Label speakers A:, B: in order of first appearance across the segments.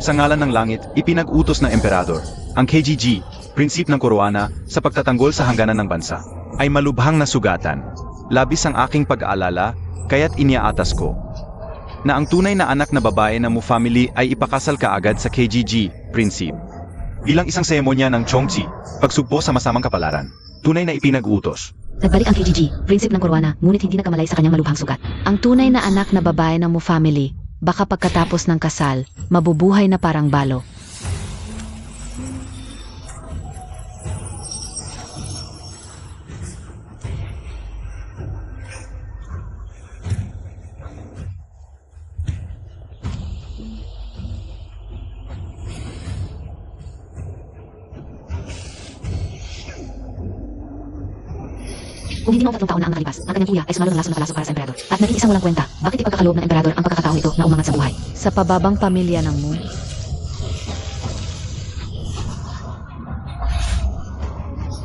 A: Sa ngalan ng langit, ipinag-utos ng emperador, ang KGG, prinsip ng Koroana, sa pagtatanggol sa hangganan ng bansa, ay malubhang nasugatan. Labis ang aking pag-aalala, kaya't iniaatas ko na ang tunay na anak na babae ng Mu family ay ipakasal kaagad sa KGG, prinsip. Bilang isang seremonya ng Chongqi, pagsugpo sa masamang kapalaran, tunay na ipinag-utos.
B: Nagbalik ang KGG, prinsip ng Koroana, ngunit hindi nagkamalay sa kanyang malubhang sugat. Ang tunay na anak na babae ng Mu family, baka pagkatapos ng kasal, mabubuhay na parang balo. Kung hindi noong 3 taon na ang nakalipas, ang kanyang kuya ay sumalo ng laso ng palaso para sa emperador. At naging isang walang kwenta, bakit ipagkakaloob ng emperador ang pagkakataong ito na umangat sa buhay? Sa pababang pamilya ng Mu.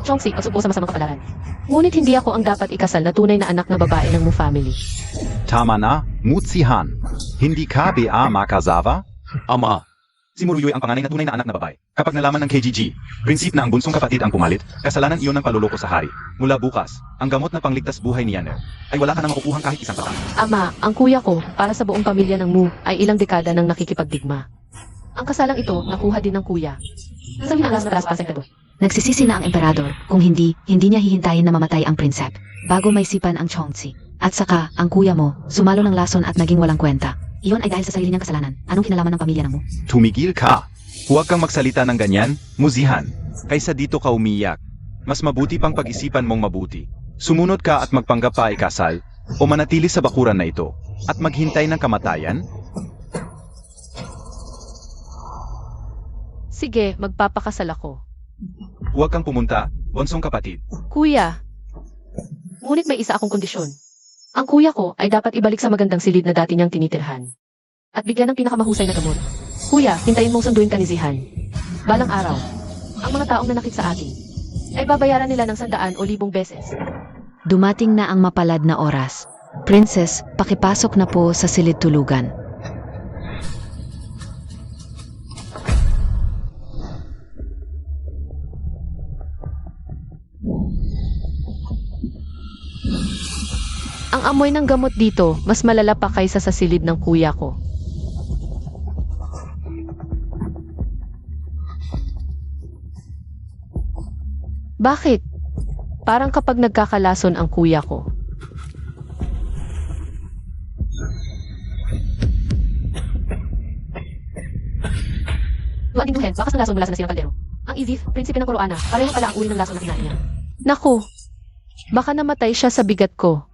C: Chongqi, pagsugpo sa masamang kapalaran. Ngunit hindi ako ang dapat ikasal na tunay na anak na babae ng Mu family.
A: Tama na, Mutsihan. Hindi ka ba makasawa? Ama. Si Muruyoy ang panganay na tunay na anak na babae. Kapag nalaman ng KGG, prinsip na ang bunsong kapatid ang pumalit, kasalanan iyon ng paluloko sa hari. Mula bukas, ang gamot na pangligtas buhay ni Yanner ay wala ka na makukuhang kahit isang patang.
C: Ama, ang kuya ko, para sa buong pamilya ng Mu, ay ilang dekada nang nakikipagdigma. Ang kasalang ito, nakuha din ng kuya. Sabi ng alas na talas para sa emperador.
B: Nagsisisi na ang emperador, kung hindi niya hihintayin na mamatay ang prinsep, bago may sipan ang Chongqi. At saka, ang kuya mo, sumalo ng lason at naging walang kwenta. Iyon ay dahil sa sarili niyang kasalanan. Anong kinalaman ng pamilya ng Mu?
A: Tumigil ka! Huwag kang magsalita ng ganyan, Muzihan. Kaysa dito ka umiyak. Mas mabuti pang pag-isipan mong mabuti. Sumunod ka at magpanggap pa ay kasal, o manatili sa bakuran na ito, at maghintay ng kamatayan?
C: Sige, magpapakasal ako.
A: Huwag kang pumunta, bonsong kapatid.
C: Kuya, ngunit may isa akong kondisyon. Ang kuya ko ay dapat ibalik sa magandang silid na dati niyang tinitirhan. At bigyan ng pinakamahusay na gamot. Kuya, hintayin mong sunduin ka ni Zihan. Balang araw, ang mga taong nanakit sa atin ay babayaran nila ng 100 o 1,000 beses.
B: Dumating na ang mapalad na oras. Princess, pakipasok na po sa silid tulugan.
C: Ang amoy ng gamot dito, mas malala pa kaysa sa silid ng kuya ko. Bakit? Parang kapag nagkakalason ang kuya ko.
B: Duwag din bakas ng lason mula sa nasirang kaldero. Ang Izif, prinsipe ng Koroana, pareho pala ang uri ng lason ng kinain niya.
C: Naku, baka namatay siya sa bigat ko.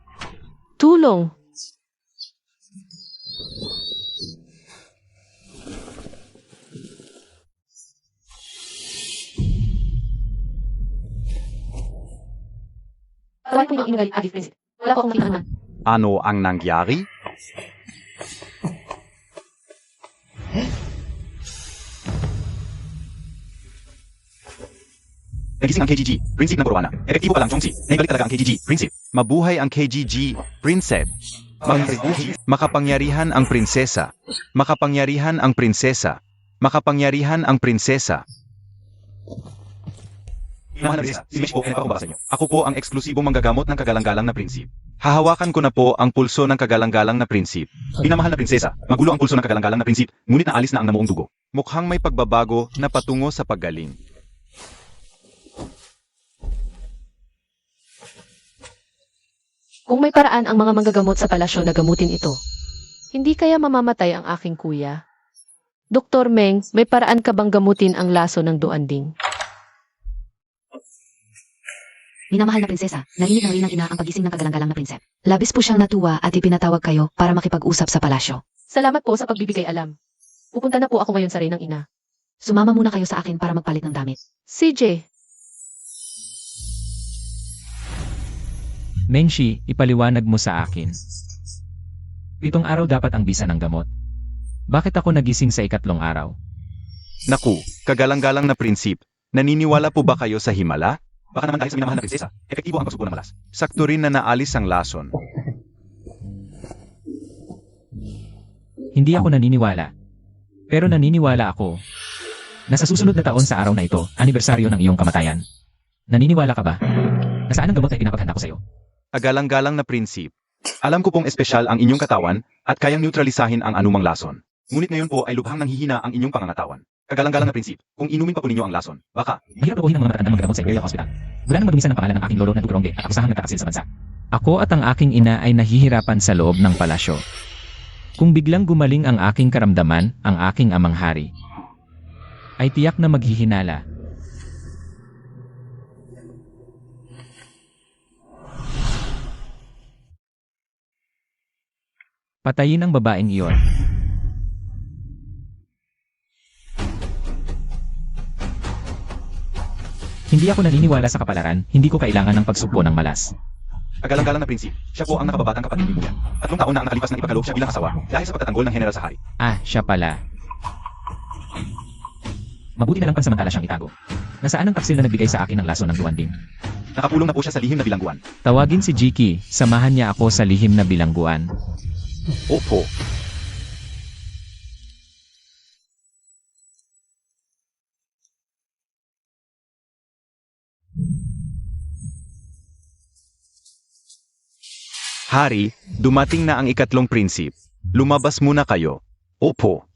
C: Tulong!
B: Tawag po yung inugali, Adif Prinsipe. Wala po akong makita naman.
A: Ano ang nangyari? Nagising ang KGG, prinsip ng Koroana. Epektibo pa lang Chongqi. Naibalik talaga ang KGG, prinsip. Mabuhay ang KGG, prinsip. Makapangyarihan ang prinsesa. Makapangyarihan ang prinsesa. Makapangyarihan ang prinsesa. Mahal na prinsesa, si Mesh po ay nagpapabasa niyo. Ako po ang eksklusibong manggagamot ng kagalang-galang na prinsip. Hahawakan ko na po ang pulso ng kagalang-galang na prinsip. Pinamahal na prinsesa, magulo ang pulso ng kagalang-galang na prinsip, ngunit naalis na ang namuong dugo. Mukhang may pagbabago na patungo sa paggaling.
C: Kung may paraan ang mga manggagamot sa palasyo na gamutin ito, hindi kaya mamamatay ang aking kuya? Dr. Meng, may paraan ka bang gamutin ang laso ng duanding?
B: Minamahal na prinsesa, narinig ng rinang ina ang pagising ng kagalang-galang na prinsep. Labis po siyang natuwa at ipinatawag kayo para makipag-usap sa palasyo.
C: Salamat po sa pagbibigay alam. Pupunta na po ako ngayon sa rinang ina.
B: Sumama muna kayo sa akin para magpalit ng damit.
C: CJ,
D: Mengshi, ipaliwanag mo sa akin. 7 araw dapat ang bisa ng gamot. Bakit ako nagising sa 3 araw?
A: Naku, kagalang-galang na prinsip, naniniwala po ba kayo sa himala? Baka naman dahil sa minamahal na prinsesa, epektibo ang pagsubo ng malas. Sakto rin na naalis ang lason.
D: Hindi ako naniniwala. Pero naniniwala ako na sa susunod na taon sa araw na ito, anibersaryo ng iyong kamatayan. Naniniwala ka ba? Nasaan ang gamot na ipinapaghanda ko sa iyo?
A: Agalang-galang na prinsip. Alam ko pong espesyal ang inyong katawan at kayang neutralisahin ang anumang lason. Ngunit ngayon po ay lubhang nanghihina ang inyong pangangatawan. Kagalang-galang na prinsip, kung inumin pa po ninyo ang lason, baka
D: Mahirap lukuhin ng mga matandang maggamot sa Imperial Hospital. Mula nang magmisan ng pangalan ng aking lolo na Dugrongge at akusahang nagtataksil sa bansa. Ako at ang aking ina ay nahihirapan sa loob ng palasyo. Kung biglang gumaling ang aking karamdaman, ang aking amang hari, ay tiyak na maghihinala. Patayin ang babaeng iyon. Hindi ako naniniwala sa kapalaran, hindi ko kailangan ng pagsugpo ng malas.
A: agalang-galang na prinsip. Siya po ang nakababatang kapatid ni Muya. 3 taon na ang nakalipas ng ipagkaloob siya bilang asawa dahil sa pagtatanggol ng general sa hari.
D: Ah, siya pala. Mabuti na lang pansamantala siyang itago. Nasaan ang taksil na nagbigay sa akin ng laso ng duwanding?
A: Nakapulong na po siya sa lihim na bilangguan.
D: Tawagin si Jiki, samahan niya ako sa lihim na bilangguan.
A: Opo. Hari, dumating na ang ikatlong prinsip. Lumabas muna kayo. Opo.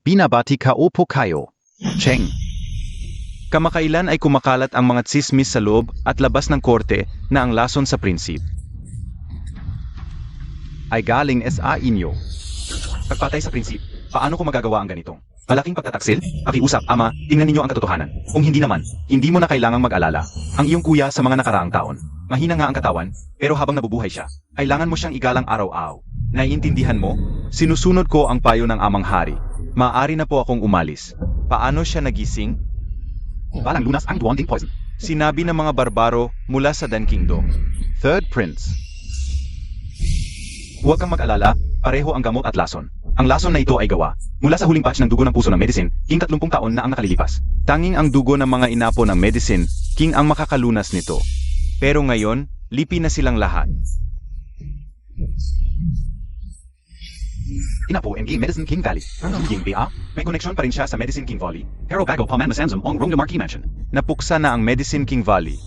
A: Binabati ka opo kayo. Cheng. Kamakailan ay kumakalat ang mga tsismis sa loob at labas ng korte na ang lason sa prinsip ay galing sa inyo. Pagpatay sa prinsip, paano ko magagawa ang ganitong malaking pagtataksil? Pakiusap, ama, tingnan ninyo ang katotohanan. Kung hindi naman, hindi mo na kailangang mag-alala. Ang iyong kuya sa mga nakaraang taon. Mahina nga ang katawan, pero habang nabubuhay siya, kailangan mo siyang igalang araw-araw. Naiintindihan mo? Sinusunod ko ang payo ng amang hari. Maaari na po akong umalis. Paano siya nagising? Balang lunas ang duwanding poison. Sinabi ng mga barbaro mula sa Dan Kingdom. Third Prince. Huwag kang mag-alala, pareho ang gamot at lason. Ang lason na ito ay gawa mula sa huling batch ng dugo ng puso ng medicine, King 30 taon na ang nakalilipas. Tanging ang dugo ng mga inapo ng medicine, King ang makakalunas nito. Pero ngayon, lipi na silang lahat. Inapo MG Medicine King Valley. King BA, may koneksyon pa rin siya sa Medicine King Valley. Pero bago pa man masanzum ang Rome de Marquis Mansion. Napuksa na ang Medicine King Valley.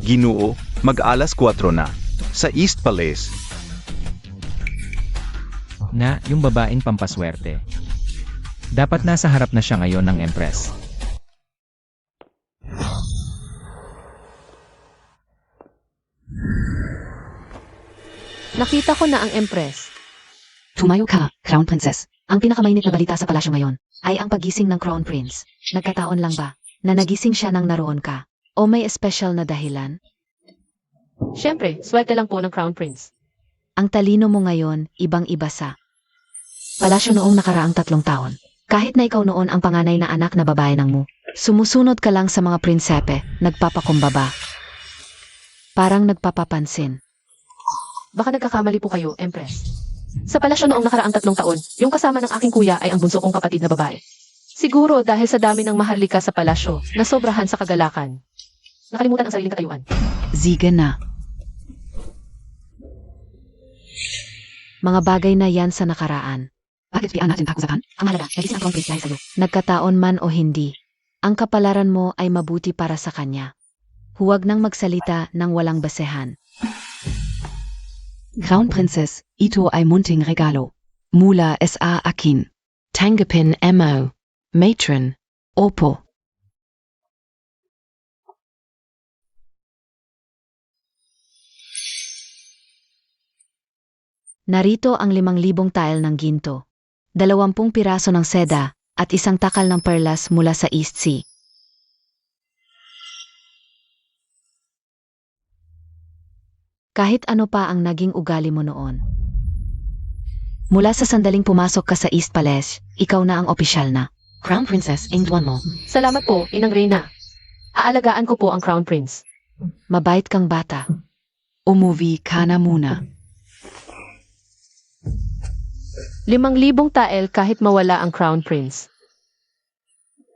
A: Ginoo, mag-alas 4 na. Sa East Palace.
D: Na, yung babaeng pampaswerte. Dapat nasa harap na siya ngayon ng Empress.
C: Nakita ko na ang Empress.
B: Tumayo ka, Crown Princess. Ang pinakamainit na balita sa palasyo ngayon ay ang pagising ng Crown Prince. Nagkataon lang ba na nagising siya nang naroon ka? O may espesyal na dahilan?
C: Siyempre, swerte lang po ng Crown Prince.
B: Ang talino mo ngayon, ibang-iba sa palasyo noong nakaraang 3 taon. Kahit na ikaw noon ang panganay na anak na babae ng mo, sumusunod ka lang sa mga prinsepe, nagpapakumbaba. Parang nagpapapansin.
C: Baka nagkakamali po kayo, Empress. Sa palasyo noong nakaraang 3 taon, yung kasama ng aking kuya ay ang bunso kong kapatid na babae. Siguro dahil sa dami ng maharlika sa palasyo, nasobrahan sa kagalakan. Nakalimutan ang sariling katayuan.
B: Ziga na. Mga bagay na yan sa nakaraan. Bakit pian natin takusakan? Ang mahalaga, nagising ang Crown Prince dahil sa'yo. Nagkataon man o hindi, ang kapalaran mo ay mabuti para sa kanya. Huwag nang magsalita ng walang basehan.
E: Crown Princess, ito ay munting regalo. Mula sa akin. Tanggapin mo. Matron. Opo.
B: Narito ang 5,000 tile ng ginto, 20 piraso ng seda, at 1 takal ng perlas mula sa East Sea. Kahit ano pa ang naging ugali mo noon. Mula sa sandaling pumasok ka sa East Palace, ikaw na ang opisyal na.
E: Crown Princess, ingduan mo.
C: Salamat po, Inang Reyna. Aalagaan ko po ang Crown Prince.
B: Mabait kang bata.
E: Umuwi ka na muna.
C: 5,000 tael kahit mawala ang Crown Prince.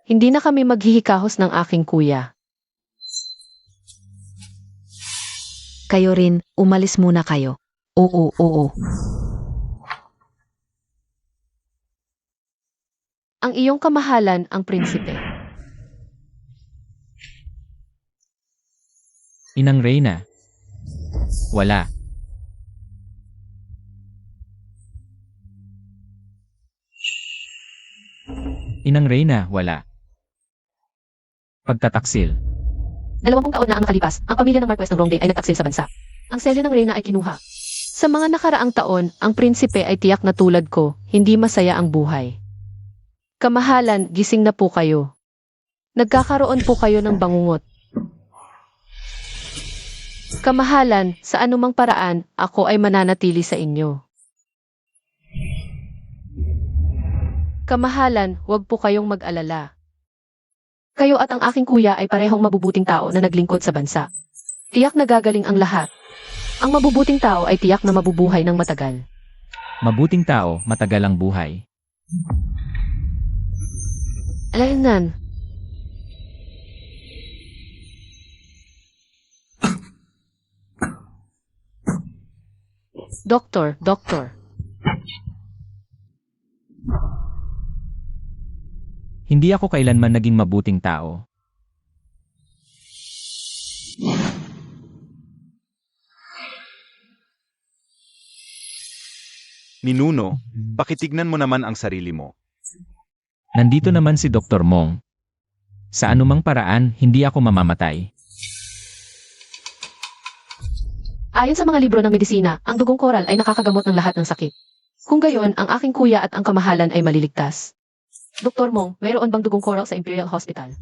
C: Hindi na kami maghihikahos ng aking kuya.
B: Kayo rin, umalis muna kayo. Oo.
C: Ang iyong kamahalan ang prinsipe.
D: Inang Reyna. Wala. Inang Reyna, wala. Pagtataksil.
C: 20 taon na ang nakalipas, ang pamilya ng Marquess ng Ronde ay nagtaksil sa bansa. Ang selyo ng reyna ay kinuha. Sa mga nakaraang taon, ang prinsipe ay tiyak na tulad ko, hindi masaya ang buhay. Kamahalan, gising na po kayo. Nagkakaroon po kayo ng bangungot. Kamahalan, sa anumang paraan, ako ay mananatili sa inyo. Kamahalan, huwag po kayong mag-alala. Kayo at ang aking kuya ay parehong mabubuting tao na naglingkod sa bansa. Tiyak na gagaling ang lahat. Ang mabubuting tao ay tiyak na mabubuhay ng matagal.
D: Mabuting tao, matagal ang buhay.
C: Alaynan. Doktor.
D: Hindi ako kailanman naging mabuting tao.
A: Ninuno, pakitignan mo naman ang sarili mo.
D: Nandito naman si Dr. Mong. Sa anumang paraan, hindi ako mamamatay.
C: Ayon sa mga libro ng medisina, ang dugong koral ay nakakagamot ng lahat ng sakit. Kung gayon, ang aking kuya at ang kamahalan ay maliligtas. Dr. Mong, mayroon bang dugong coral sa Imperial Hospital?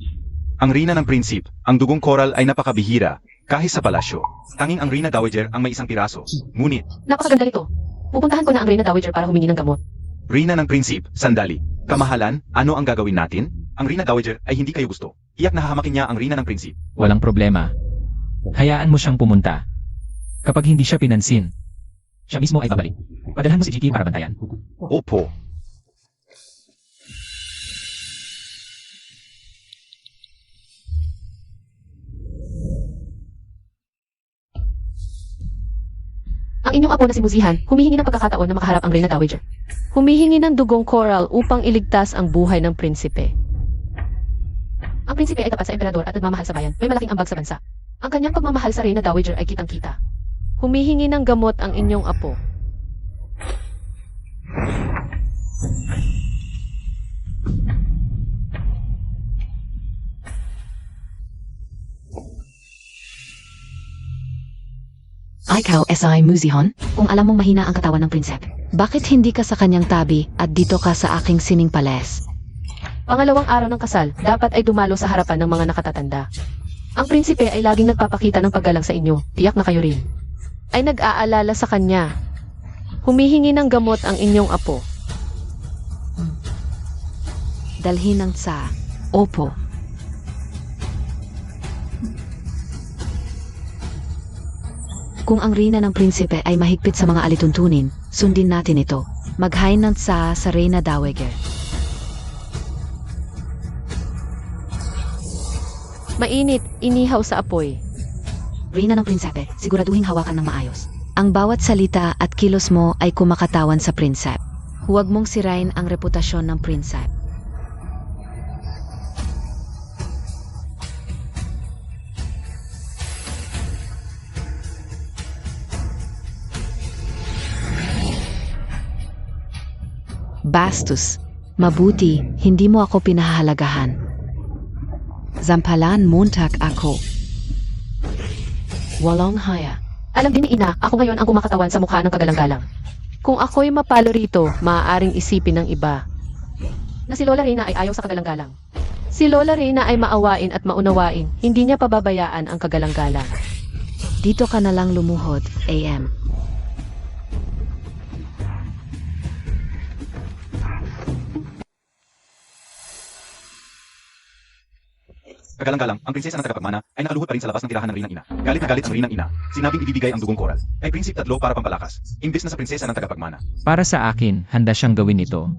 A: Ang Reyna ng Prinsip, ang dugong coral ay napakabihira, kahit sa palasyo. Tanging ang Reyna Dowager ang may isang piraso. Ngunit,
C: Napakaganda nito. Pupuntahan ko na ang Reyna Dowager para humingi ng gamot.
A: Reyna ng Prinsip, sandali. Kamahalan, ano ang gagawin natin? Ang Reyna Dowager ay hindi kayo gusto. Iyak na hahamakin niya ang Reyna ng Prinsip.
D: Walang problema. Hayaan mo siyang pumunta. Kapag hindi siya pinansin, siya mismo ay babalik. Padalhan mo si Jiki para bantayan.
A: Opo.
C: Ang inyong apo na si Muzihan, humihingi ng pagkakataon na makaharap ang Reyna Dowager. Humihingi ng dugong coral upang iligtas ang buhay ng prinsipe. Ang prinsipe ay tapat sa emperador at nagmamahal sa bayan. May malaking ambag sa bansa. Ang kanyang pagmamahal sa Reyna Dowager ay kitang-kita. Humihingi ng gamot ang inyong apo.
E: Ikaw, S.I. Muzihon?
B: Kung alam mong mahina ang katawan ng prinsipe, bakit hindi ka sa kanyang tabi at dito ka sa aking sining palace?
C: Pangalawang araw ng kasal, dapat ay dumalo sa harapan ng mga nakatatanda. Ang prinsipe ay laging nagpapakita ng paggalang sa inyo, tiyak na kayo rin. Ay nag-aalala sa kanya. Humihingi ng gamot ang inyong apo.
B: Dalhin ng tsa.
E: Opo.
B: Kung ang Reyna ng Prinsipe ay mahigpit sa mga alituntunin, sundin natin ito. Maghain ng tsa sa Reyna Dowager.
C: Mainit, inihaw sa apoy.
B: Reyna ng Prinsipe, siguraduhin hawakan ng maayos. Ang bawat salita at kilos mo ay kumakatawan sa Prinsipe. Huwag mong sirain ang reputasyon ng Prinsipe. Bastos. Mabuti, hindi mo ako pinahahalagahan.
E: Zampalan Montag ako. Walong haya.
C: Alam din ni ina, ako ngayon ang kumakatawan sa mukha ng kagalang-galang. Kung ako'y mapalo rito, maaaring isipin ng iba na si Lola Reyna ay ayaw sa kagalang-galang. Si Lola Reyna ay maawain at maunawain, hindi niya pababayaan ang kagalang-galang.
B: Dito ka na lang lumuhod, AM.
A: Kagalang-galang, ang prinsesa ng tagapagmana ay nakaluhod pa rin sa labas ng tirahan ng Reynang Ina. Galit na galit ang Reynang Ina. Sinabing ibibigay ang dugong koral. Kay Prinsip Tatlo para pampalakas. Imbes na sa prinsesa ng tagapagmana.
D: Para sa akin, handa siyang gawin ito.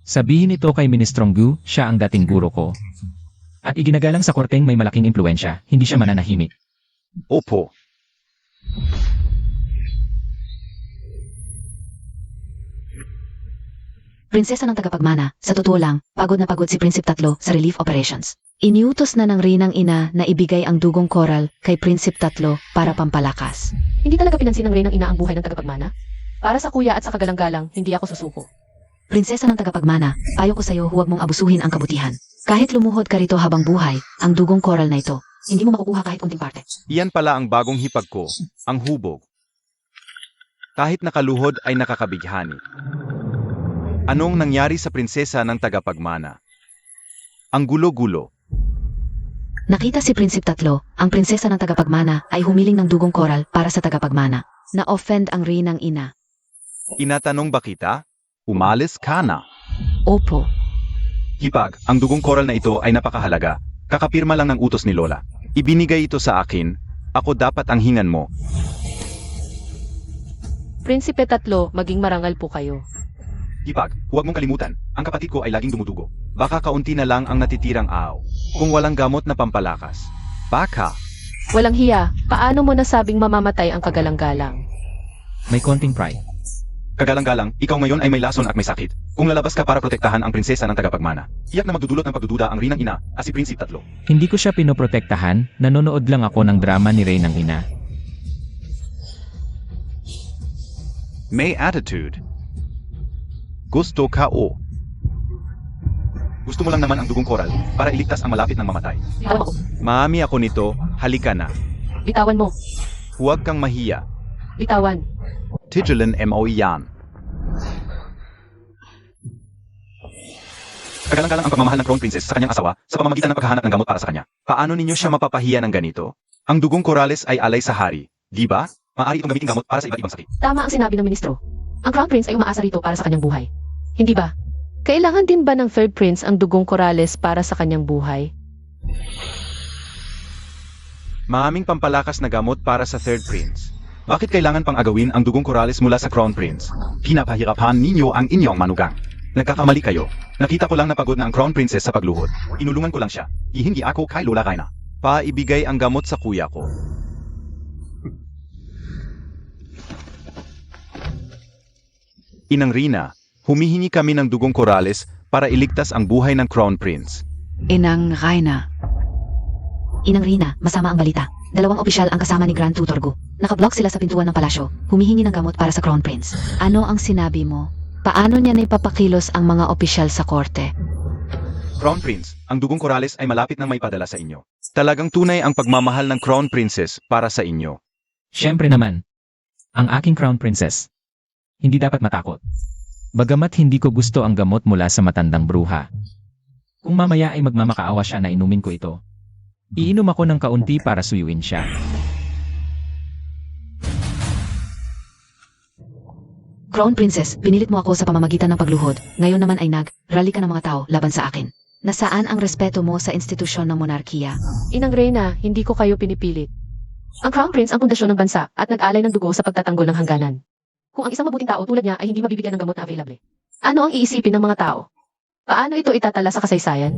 D: Sabihin ito kay Ministrong Gu, siya ang dating guro ko. At iginagalang sa korteng may malaking impluensya, hindi siya mananahimik.
A: Opo.
B: Prinsesa ng tagapagmana, sa totoo lang, pagod na pagod si Prinsip Tatlo sa relief operations. Iniutos na ng Rinang ina na ibigay ang dugong koral kay Prinsip Tatlo para pampalakas.
C: Hindi talaga pinansin ng Reynang ina ang buhay ng tagapagmana? Para sa kuya at sa kagalang-galang, hindi ako susuko.
B: Prinsesa ng tagapagmana, payo ko sa'yo huwag mong abusuhin ang kabutihan. Kahit lumuhod ka rito habang buhay, ang dugong koral na ito, hindi mo makukuha kahit kunting parte.
A: Iyan pala ang bagong hipag ko, ang hubog. Kahit nakaluhod ay nakakabighani. Anong nangyari sa prinsesa ng tagapagmana? Ang gulo-gulo.
B: Nakita si Prinsip Tatlo, ang prinsesa ng tagapagmana ay humiling ng dugong koral para sa tagapagmana. Na-offend ang Rinang ina.
A: Inatanong ba kita? Umalis ka na.
B: Opo.
A: Hipag, ang dugong koral na ito ay napakahalaga. Kakapirma lang ng utos ni Lola. Ibinigay ito sa akin. Ako dapat ang hingan mo.
C: Prinsipe Tatlo, maging marangal po kayo.
A: Hipag, huwag mong kalimutan. Ang kapatid ko ay laging dumudugo. Baka kaunti na lang ang natitirang aaw. Kung walang gamot na pampalakas. Baka.
C: Walang hiya, paano mo nasabing mamamatay ang kagalang-galang?
D: May konting pride.
A: Kagalang-galang, ikaw ngayon ay may lason at may sakit. Kung lalabas ka para protektahan ang prinsesa ng tagapagmana, tiyak na magdudulot ng pagdududa ang Rinang ina at si Prinsip Tatlo.
D: Hindi ko siya pinoprotektahan, nanonood lang ako ng drama ni Reynang ina.
A: May attitude. Gusto ka o. Gusto mo lang naman ang dugong koral para iligtas ang malapit ng mamatay.
C: Bitawan ako.
A: Maami ako nito, halika na.
C: Bitawan mo.
A: Huwag kang mahiya.
C: Bitawan.
A: Titulan mo yan. Kagalang-galang ang pagmamahal ng Crown Princess sa kanyang asawa sa pamamagitan ng paghahanap ng gamot para sa kanya. Paano ninyo siya mapapahiya ng ganito? Ang dugong korales ay alay sa hari, di ba? Maaari itong gamitin gamot para sa iba't ibang sakit.
C: Tama ang sinabi ng ministro. Ang Crown Prince ay umaasa rito para sa kanyang buhay. Hindi ba? Kailangan din ba ng Third Prince ang dugong korales para sa kanyang buhay?
A: Maaming pampalakas na gamot para sa Third Prince. Bakit kailangan pang agawin ang dugong korales mula sa Crown Prince? Pinapahirapan ninyo ang inyong manugang. Nagkakamali kayo. Nakita ko lang na pagod na ang Crown Princess sa pagluhod. Inulungan ko lang siya. Ihingi ako kay Lola Raina. Paibigay ang gamot sa kuya ko. Inang Rina, humihingi kami ng dugong korales para iligtas ang buhay ng Crown Prince.
E: Inang Raina.
B: Inang Rina, masama ang balita. 2 opisyal ang kasama ni Grand Tutor Gu. Nakablock sila sa pintuan ng palasyo. Humihingi ng gamot para sa Crown Prince. Ano ang sinabi mo? Paano niya naipapakilos ang mga opisyal sa korte?
A: Crown Prince, ang dugong korales ay malapit na may padala sa inyo. Talagang tunay ang pagmamahal ng Crown Princess para sa inyo.
D: Siyempre naman, ang aking Crown Princess. Hindi dapat matakot. Bagamat hindi ko gusto ang gamot mula sa matandang bruha. Kung mamaya ay magmamakaawa siya na inumin ko ito, iinom ako ng kaunti para suyuin siya.
B: Crown Princess, pinilit mo ako sa pamamagitan ng pagluhod. Ngayon naman ay nag-rally ka ng mga tao laban sa akin. Nasaan ang respeto mo sa institusyon ng monarkiya?
C: Inang Reyna, hindi ko kayo pinipilit. Ang Crown Prince ang pundasyon ng bansa at nag-alay ng dugo sa pagtatanggol ng hangganan. Kung ang isang mabuting tao tulad niya ay hindi mabibigyan ng gamot na available, ano ang iisipin ng mga tao? Paano ito itatala sa kasaysayan?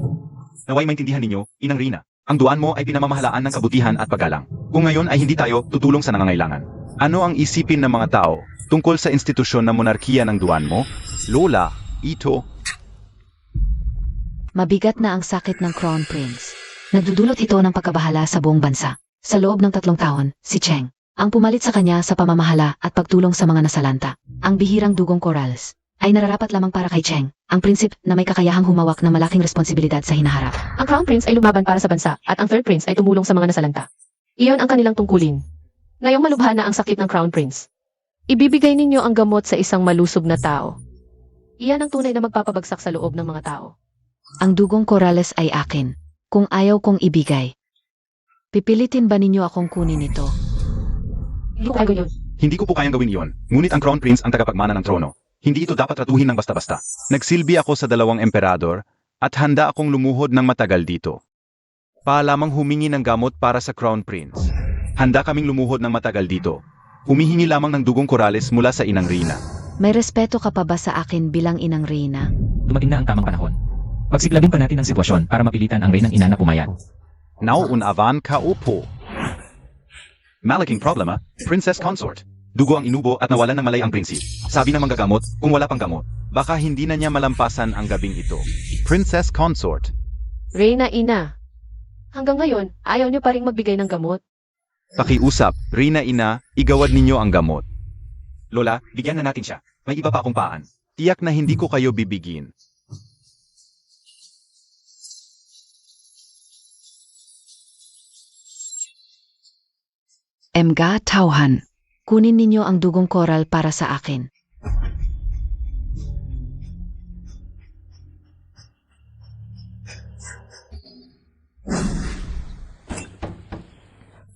A: Naway maintindihan ninyo, Inang Rina, ang duan mo ay pinamamahalaan ng kabutihan at paggalang. Kung ngayon ay hindi tayo tutulong sa nangangailangan. Ano ang isipin ng mga tao tungkol sa institusyon ng monarkiya ng duan mo? Lola, ito.
B: Mabigat na ang sakit ng Crown Prince. Nagdudulot ito ng pagkabahala sa buong bansa. Sa loob ng 3 taon, si Cheng ang pumalit sa kanya sa pamamahala at pagtulong sa mga nasalanta. Ang bihirang dugong korals ay nararapat lamang para kay Cheng, ang prinsip na may kakayahang humawak ng malaking responsibilidad sa hinaharap.
C: Ang Crown Prince ay lumaban para sa bansa at ang Third Prince ay tumulong sa mga nasalanta. Iyon ang kanilang tungkulin. Ngayong malubha na ang sakit ng Crown Prince, ibibigay ninyo ang gamot sa isang malusob na tao. Iyan ang tunay na magpapabagsak sa loob ng mga tao.
B: Ang dugong korales ay akin. Kung ayaw kong ibigay, pipilitin ba ninyo akong kunin ito?
C: Hindi ko kaya yun.
A: Hindi ko po kayang gawin iyon, ngunit ang Crown Prince ang tagapagmana ng trono. Hindi ito dapat ratuhin ng basta-basta. Nagsilbi ako sa 2 emperador at handa akong lumuhod ng matagal dito. Paalamang humingi ng gamot para sa Crown Prince. Handa kaming lumuhod ng matagal dito. Humihingi lamang ng dugong korales mula sa Inang Rina.
B: May respeto ka pa ba sa akin bilang Inang Rina?
D: Dumating na ang tamang panahon. Pagsiklabin pa natin ang sitwasyon para mapilitan ang Reynang ina na pumayag.
A: Nauunavan ka upo. Malaking problema, Princess Consort. Dugo ang inubo at nawalan ng malay ang prinsip. Sabi ng manggagamot, kung wala pang gamot, baka hindi na niya malampasan ang gabing ito. Princess Consort.
C: Reyna Ina. Hanggang ngayon, ayaw niyo pa ring magbigay ng gamot.
A: Pakiusap, Rina Ina, igawad ninyo ang gamot. Lola, bigyan na natin siya. May iba pa akong paan. Tiyak na hindi ko kayo bibigin.
E: Mga tauhan.
B: Kunin ninyo ang dugong koral para sa akin.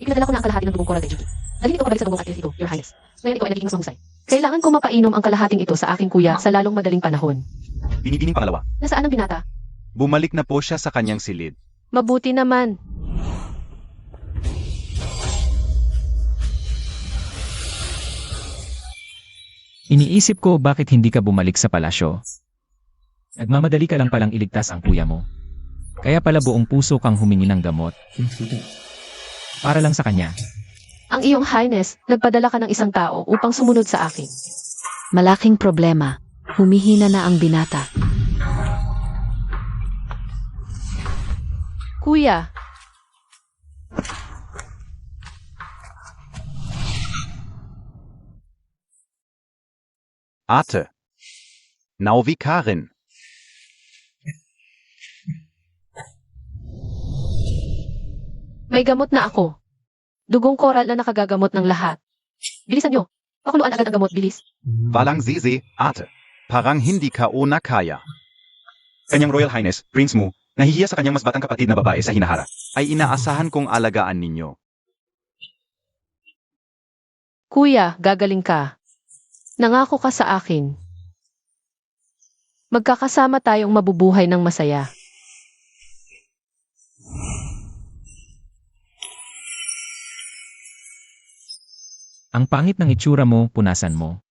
C: Ipinadala ko na ang kalahati ng dugong koral kay Judy. Dalhin ito pabalik sa dugong artist ito, Your Highness. Ngayon ikaw ay nagiging mas mahusay. Kailangan ko mapainom ang kalahating ito sa aking kuya sa lalong madaling panahon.
A: Binibining pangalawa.
C: Nasaan ang binata?
A: Bumalik na po siya sa kanyang silid.
C: Mabuti naman.
D: Iniisip ko bakit hindi ka bumalik sa palasyo. Nagmamadali ka lang palang iligtas ang kuya mo. Kaya pala buong puso kang humingi ng gamot. Para lang sa kanya.
C: Ang iyong Highness, nagpadala ka ng isang tao upang sumunod sa akin.
B: Malaking problema. Humihina na ang binata.
C: Kuya,
A: Ate. Nauvikarin.
C: may gamot na ako. Dugong koral na nakagagamot ng lahat. Bilisan nyo. Pakuluan agad ang gamot, bilis.
A: Walang zizi, ate. Parang hindi ka o nakaya. Kanyang Royal Highness, Prince Mu, nahihiya sa kanyang mas batang kapatid na babae sa hinahara, ay inaasahan kong alagaan ninyo.
C: Kuya, gagaling ka. Nangako ka sa akin. Magkakasama tayong mabubuhay ng masaya.
D: Ang pangit ng itsura mo, punasan mo.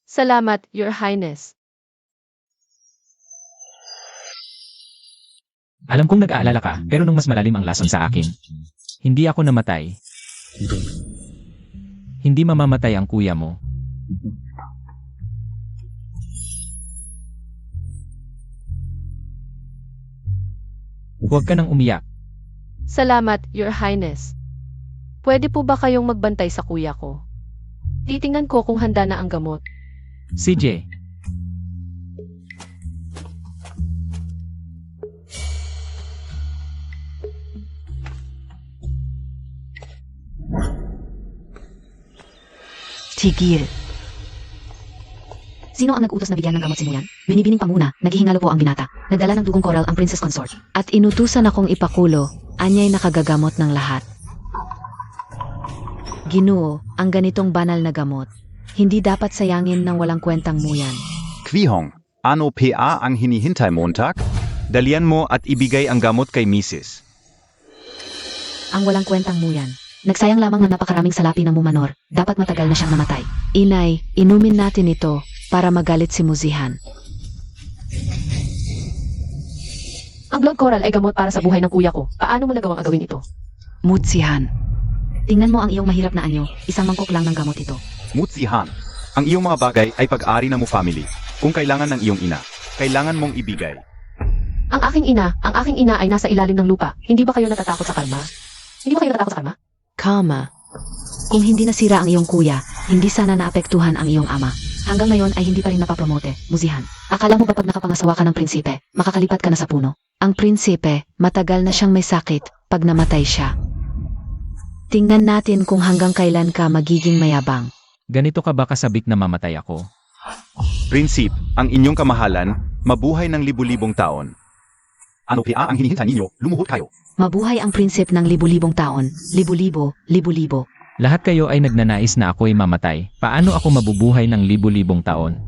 C: Salamat, Your Highness.
D: Alam kong nag-aalala ka, pero nung mas malalim ang lason sa akin, hindi ako namatay. Hindi mamamatay ang kuya mo. Huwag ka nang umiyak.
C: Salamat, Your Highness. Pwede po ba kayong magbantay sa kuya ko? Titingnan ko kung handa na ang gamot.
D: CJ,
E: Tigil.
B: Sino ang nag-utos na bigyan ng gamot si Muyan? Binibining pa muna, naghihingalo po ang binata. Nagdala ng dugong koral ang Princess Consort.
E: At inutusan akong ipakulo, anya'y nakagagamot ng lahat. Ginoo, ang ganitong banal na gamot, hindi dapat sayangin ng walang kwentang Muyan.
A: Kwihong, ano PA ang hinihintay Montag? Dalian mo at ibigay ang gamot kay Mrs.
B: Ang walang kwentang Muyan. Nagsayang lamang ng napakaraming salapi ng Mumanor. Dapat matagal na siyang namatay.
E: Inay, inumin natin ito para magalit si Muzihan.
C: Ang blood coral ay gamot para sa buhay ng kuya ko. Paano mo nagawang agawin ito?
E: Muzihan.
B: Tingnan mo ang iyong mahirap na anyo. Isang mangkok lang ng gamot ito.
A: Mutsihan, ang iyong mga bagay ay pag-ari ng mo family. Kung kailangan ng iyong ina, kailangan mong ibigay.
C: Ang aking ina ay nasa ilalim ng lupa. Hindi ba kayo natatakot sa karma? Hindi ba kayo natatakot sa karma?
E: Karma.
B: Kung hindi nasira ang iyong kuya, hindi sana naapektuhan ang iyong ama. Hanggang ngayon ay hindi pa rin napapromote, Muzihan. Akala mo ba pag nakapangasawa ka ng prinsipe, makakalipat ka na sa puno?
E: Ang prinsipe, matagal na siyang may sakit pag namatay siya. Tingnan natin kung hanggang kailan ka magiging mayabang.
D: ganito ka ba kasabik na mamatay ako?
A: Prinsip, ang inyong kamahalan, mabuhay ng libu-libong taon. Ano PA ang hinihintay ninyo? Lumuhod kayo.
B: Mabuhay ang prinsip ng libu-libong taon. Libu-libo, libu-libo.
D: Lahat kayo ay nagnanais na ako'y mamatay. Paano ako mabubuhay ng libu-libong taon?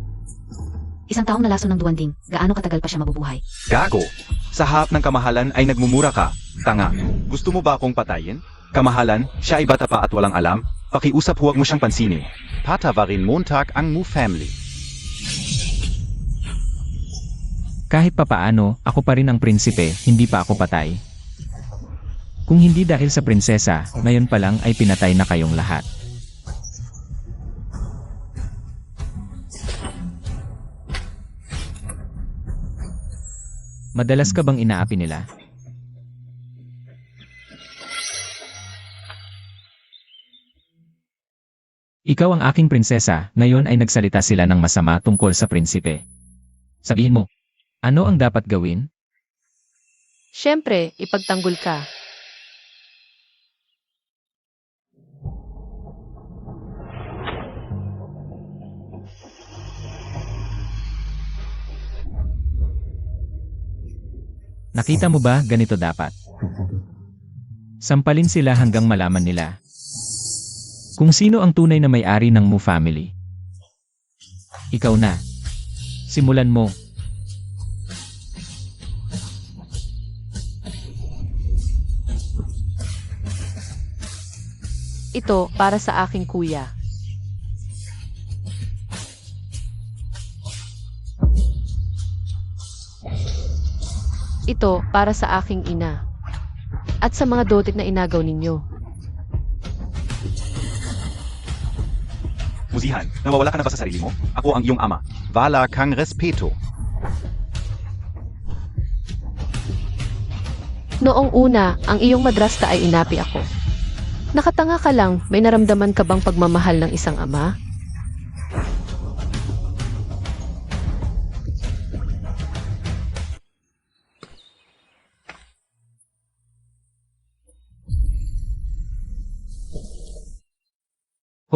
B: Isang taong nalaso ng duwanding, gaano katagal pa siya mabubuhay?
A: Gago! Sa harap ng kamahalan ay nagmumura ka. Tanga, gusto mo ba akong patayin? Kamahalan, siya ay bata pa at walang alam. Pakiusap, huwag mo siyang pansinin. Patawarin Montag ang Mu family.
D: Kahit papaano, ako pa rin ang prinsipe, hindi pa ako patay. Kung hindi dahil sa prinsesa, ngayon pa lang ay pinatay na kayong lahat. Madalas ka bang inaapi nila? Ikaw ang aking prinsesa, ngayon ay nagsalita sila ng masama tungkol sa prinsipe. Sabihin mo, ano ang dapat gawin?
C: Siyempre, ipagtanggol ka.
D: Nakita mo ba ganito dapat? Sampalin sila hanggang malaman nila kung sino ang tunay na may-ari ng Mu family. Ikaw na. Simulan mo.
C: Ito para sa aking kuya. Ito para sa aking ina. At sa mga dotit na inagaw ninyo.
A: Muzihan, nawawala ka na ba sa sarili mo? Ako ang iyong ama. Wala kang respeto.
C: Noong una, ang iyong madrasta ay inapi ako. Nakatanga ka lang, may naramdaman ka bang pagmamahal ng isang ama?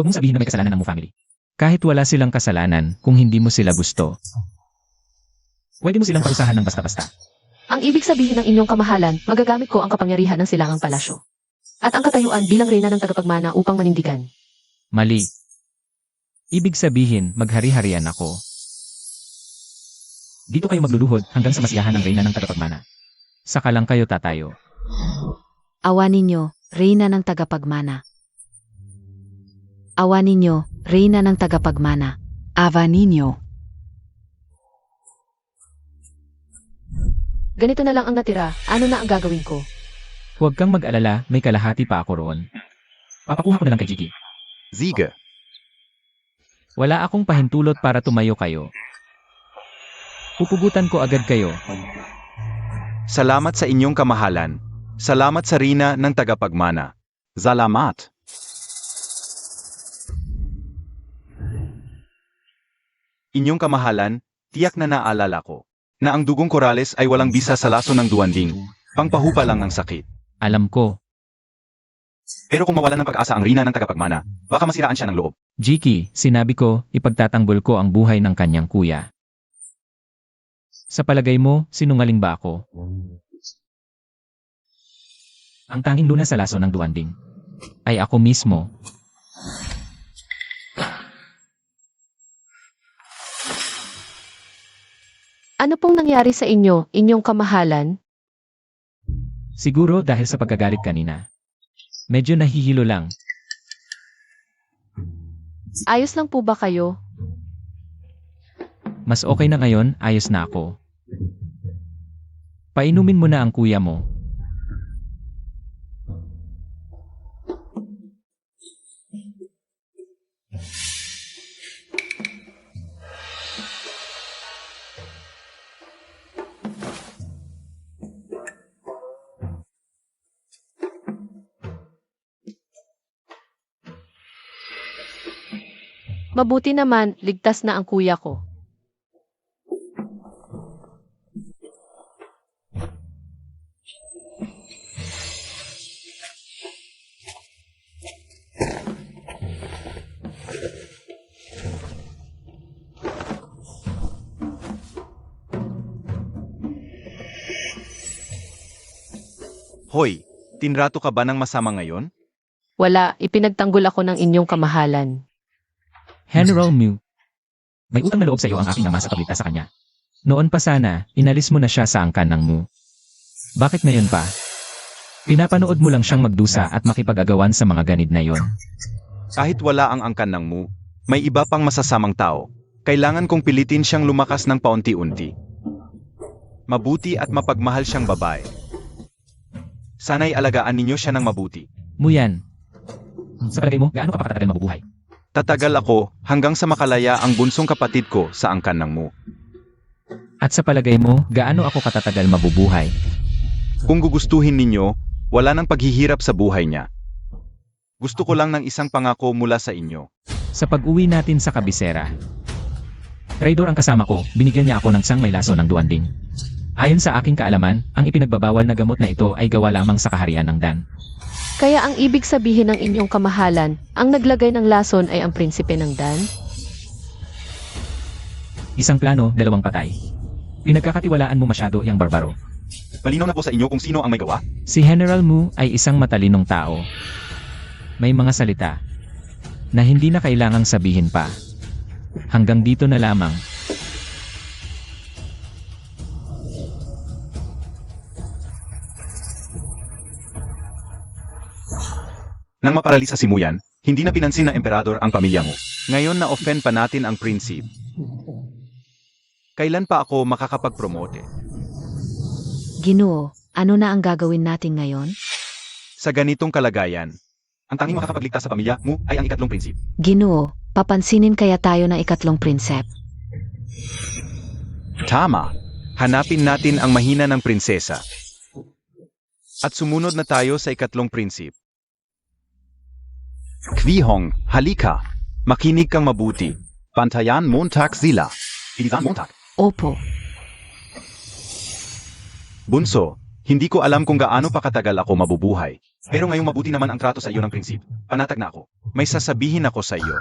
D: Huwag mong sabihin na may kasalanan ng Mu family. Kahit wala silang kasalanan, kung hindi mo sila gusto, pwede mo silang parusahan ng basta-basta.
C: Ang ibig sabihin ng inyong kamahalan, magagamit ko ang kapangyarihan ng silangang palasyo. At ang katayuan bilang reyna ng tagapagmana upang manindigan.
D: Mali. Ibig sabihin, maghari-harian ako. Dito kayo magluluhod hanggang sa masiyahan ng reyna ng tagapagmana. Saka lang kayo tatayo.
B: Awa ninyo, reyna ng tagapagmana. Awa ninyo, reyna ng tagapagmana.
E: Ava Niño.
C: Ganito na lang ang natira, ano na ang gagawin ko?
D: Huwag kang mag-alala, may kalahati pa ako roon. Papakuha ko na lang kay Jiki.
A: Siege.
D: Wala akong pahintulot para tumayo kayo. Pupugutan ko agad kayo.
A: Salamat sa inyong kamahalan. Salamat sa rina ng tagapagmana. Salamat. Inyong kamahalan, tiyak na naalala ko na ang dugong Corrales ay walang bisa sa laso ng duwanding, pangpahupa lang ng sakit.
D: Alam ko.
A: Pero kung mawalan ng pag-asa ang rina ng tagapagmana, baka masiraan siya ng loob.
D: Jiki, sinabi ko, ipagtatanggol ko ang buhay ng kanyang kuya. Sa palagay mo, sinungaling ba ako? Ang tanging lunas sa laso ng duwanding ay ako mismo.
C: Ano pong nangyari sa inyo, inyong kamahalan?
D: Siguro dahil sa pagkagalit kanina. Medyo nahihilo lang.
C: Ayos lang po ba kayo?
D: Mas okay na ngayon, ayos na ako. Painumin mo na ang kuya mo.
C: Mabuti naman, ligtas na ang kuya ko.
A: Hoy, tinrato ka ba ng masama ngayon?
C: Wala, ipinagtanggol ako ng inyong kamahalan.
D: General Mu. May utang na loob sa iyo ang aking ama sa pagligtas sa kanya. Noon pa sana, inalis mo na siya sa angkan ng Mu. Bakit ngayon pa? Pinapanood mo lang siyang magdusa at makipag-agawan sa mga ganid na yon.
A: Kahit wala ang angkan ng Mu, may iba pang masasamang tao. Kailangan kong pilitin siyang lumakas ng paunti-unti. Mabuti at mapagmahal siyang babae. Sana'y alagaan ninyo siya ng mabuti.
D: Muyan. Sa palagay mo, gaano ka pa katatagal mabubuhay?
A: Tatagal ako hanggang sa makalaya ang bunsong kapatid ko sa angkan ng Mu.
D: At sa palagay mo, gaano ako katatagal mabubuhay?
A: Kung gugustuhin ninyo, wala nang paghihirap sa buhay niya. Gusto ko lang ng isang pangako mula sa inyo.
D: Sa pag-uwi natin sa kabisera, traidor ang kasama ko, binigyan niya ako ng sang may laso ng duwanding. Ayon sa aking kaalaman, ang ipinagbabawal na gamot na ito ay gawa lamang sa kaharian ng Dan.
C: Kaya ang ibig sabihin ng inyong kamahalan, ang naglagay ng lason ay ang prinsipe ng Dan?
D: Isang plano, dalawang patay. Pinagkakatiwalaan mo masyado yang barbaro.
A: Malinaw na po sa inyo kung sino ang may gawa.
D: Si General Mu ay isang matalinong tao. May mga salita na hindi na kailangang sabihin pa. Hanggang dito na lamang.
A: Nang maparalisa si Muyan, hindi na pinansin ng emperador ang pamilya mo. Ngayon na-offend pa natin ang prinsip. Kailan pa ako makakapag-promote?
B: Ginoo, ano na ang gagawin natin ngayon?
A: Sa ganitong kalagayan, ang tanging makakapagligtas sa pamilya mo ay ang ikatlong prinsip.
B: Ginoo, papansinin kaya tayo ng ikatlong prinsep.
A: Tama. Hanapin natin ang mahina ng prinsesa. At sumunod na tayo sa ikatlong prinsip. Kwihong, halika. Makinig kang mabuti. Pantayan Montag sila. Ilisan Montag.
E: Opo.
A: Bunso, hindi ko alam kung gaano pa katagal ako mabubuhay. Pero ngayong mabuti naman ang trato sa iyo ng prinsip. Panatag na ako. May sasabihin ako sa iyo.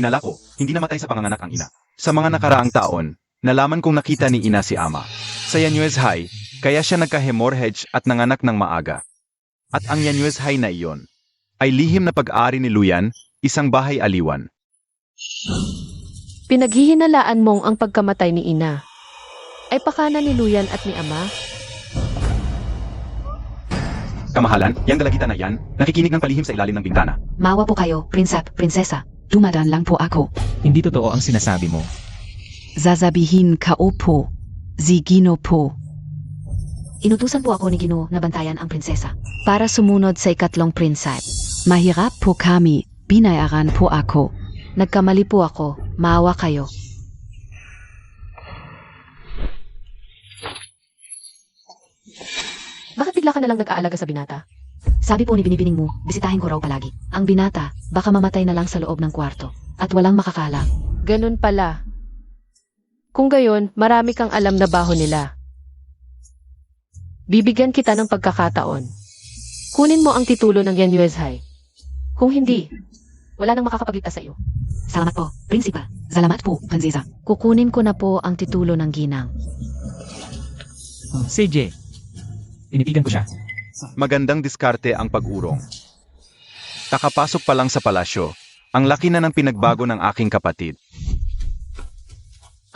A: Inala ko, hindi namatay sa panganganak ang ina. Sa mga nakaraang taon, nalaman kong nakita ni ina si ama. Sa Yanyuez High, kaya siya nagka-hemorrhage at nanganak ng maaga. At ang Yanyuez High na iyon, ay lihim na pag-ari ni Luyan, isang bahay aliwan.
C: Pinaghihinalaan mong ang pagkamatay ni ina. Ay pakana ni Luyan at ni ama?
A: Kamahalan, yang dalagita na yan, nakikinig ng palihim sa ilalim ng bintana.
B: Mawa po kayo, prinsep, prinsesa.
E: Dumadaan lang po ako.
D: Hindi totoo ang sinasabi mo.
E: Sasabihin ka opo. Sigino po.
B: Inutusan po ako ni Ginoo na bantayan ang prinsesa para sumunod sa ikatlong prinsep.
E: Mahirap po kami. Binayaran po ako.
B: Nagkamali po ako, maawa kayo.
C: Bakit bigla ka nalang nag-aalaga sa binata?
B: Sabi po ni binibining mo, bisitahin ko raw palagi. Ang binata, baka mamatay na lang sa loob ng kwarto at walang makakala.
C: Ganun pala. Kung gayon, marami kang alam na baho nila. Bibigyan kita ng pagkakataon. Kunin mo ang titulo ng Yanyuez High. Kung hindi, wala nang makakapagligtas sa iyo.
B: Salamat po, prinsipa. Salamat po, prinsesa. Kukunin ko na po ang titulo ng ginang.
D: CJ, tinipigan ko siya.
A: Magandang diskarte ang pag-urong. Takapasok pa lang sa palasyo, ang laki na ng pinagbago ng aking kapatid.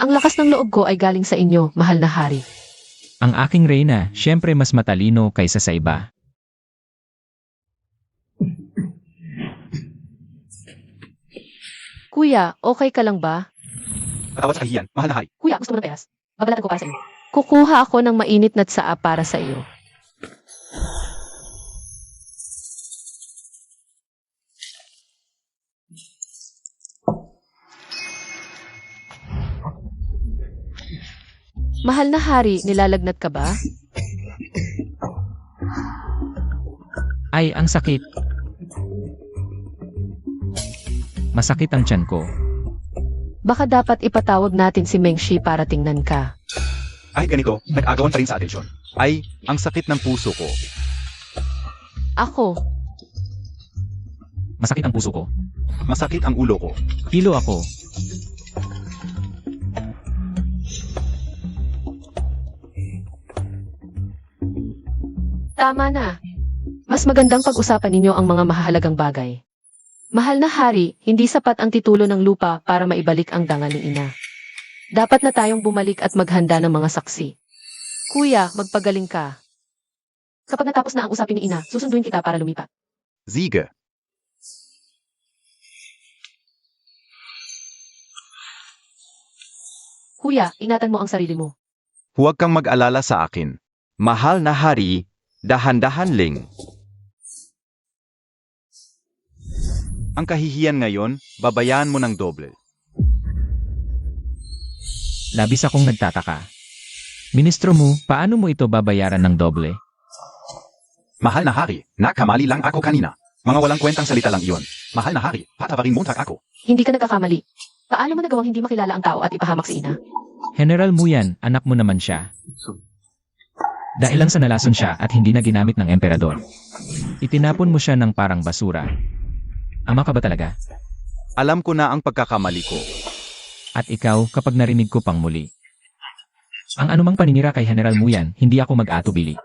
C: Ang lakas ng loob ko ay galing sa inyo, mahal na hari.
D: Ang aking reyna, syempre mas matalino kaysa sa iba.
C: Kuya, okay ka lang ba?
A: Katawad sa kahiyan, mahal na hay.
C: Kuya, gusto mo ng pehas? Babalatan ko para sa iyo. Kukuha ako ng mainit na tsaa para sa iyo. Mahal na hari, nilalagnat ka ba?
D: Ay, ang sakit. Masakit ang tiyan ko.
C: Baka dapat ipatawag natin si Mengshi para tingnan ka.
A: Ay ganito, nag-agawan pa rin sa atensyon. Ay, ang sakit ng puso ko.
C: Ako,
D: Masakit ang puso ko.
A: Masakit ang ulo ko.
D: Hilo ako.
C: tama na. Mas magandang pag-usapan ninyo ang mga mahalagang bagay. Mahal na hari, hindi sapat ang titulo ng lupa para maibalik ang dangal ni ina. Dapat na tayong bumalik at maghanda ng mga saksi. Kuya, magpagaling ka. Kapag natapos na ang usapin ni ina, susunduin kita para lumipat.
A: Ziege.
C: Kuya, ingatan mo ang sarili mo.
A: Huwag kang mag-alala sa akin. Mahal na hari, Dahan-dahan ling. Ang kahihiyan ngayon, babayaan mo ng doble.
D: Labis akong nagtataka. Ministro mo, paano mo ito babayaran ng doble?
A: Mahal na hari, nakamali lang ako kanina. Mga walang kwentang salita lang iyon. Mahal na hari, patawarin mo ako.
C: Hindi ka nagkakamali. Paano mo nagawang hindi makilala ang tao at ipahamak si ina?
D: General mo yan, anak mo naman siya. Dahil lang sa nalason siya at hindi na ginamit ng emperador. Itinapon mo siya ng parang basura. Ama ka ba talaga?
A: Alam ko na ang pagkakamali ko.
D: At ikaw, kapag narinig ko pang muli. Ang anumang paninira kay General Muyan, hindi ako mag-atubili.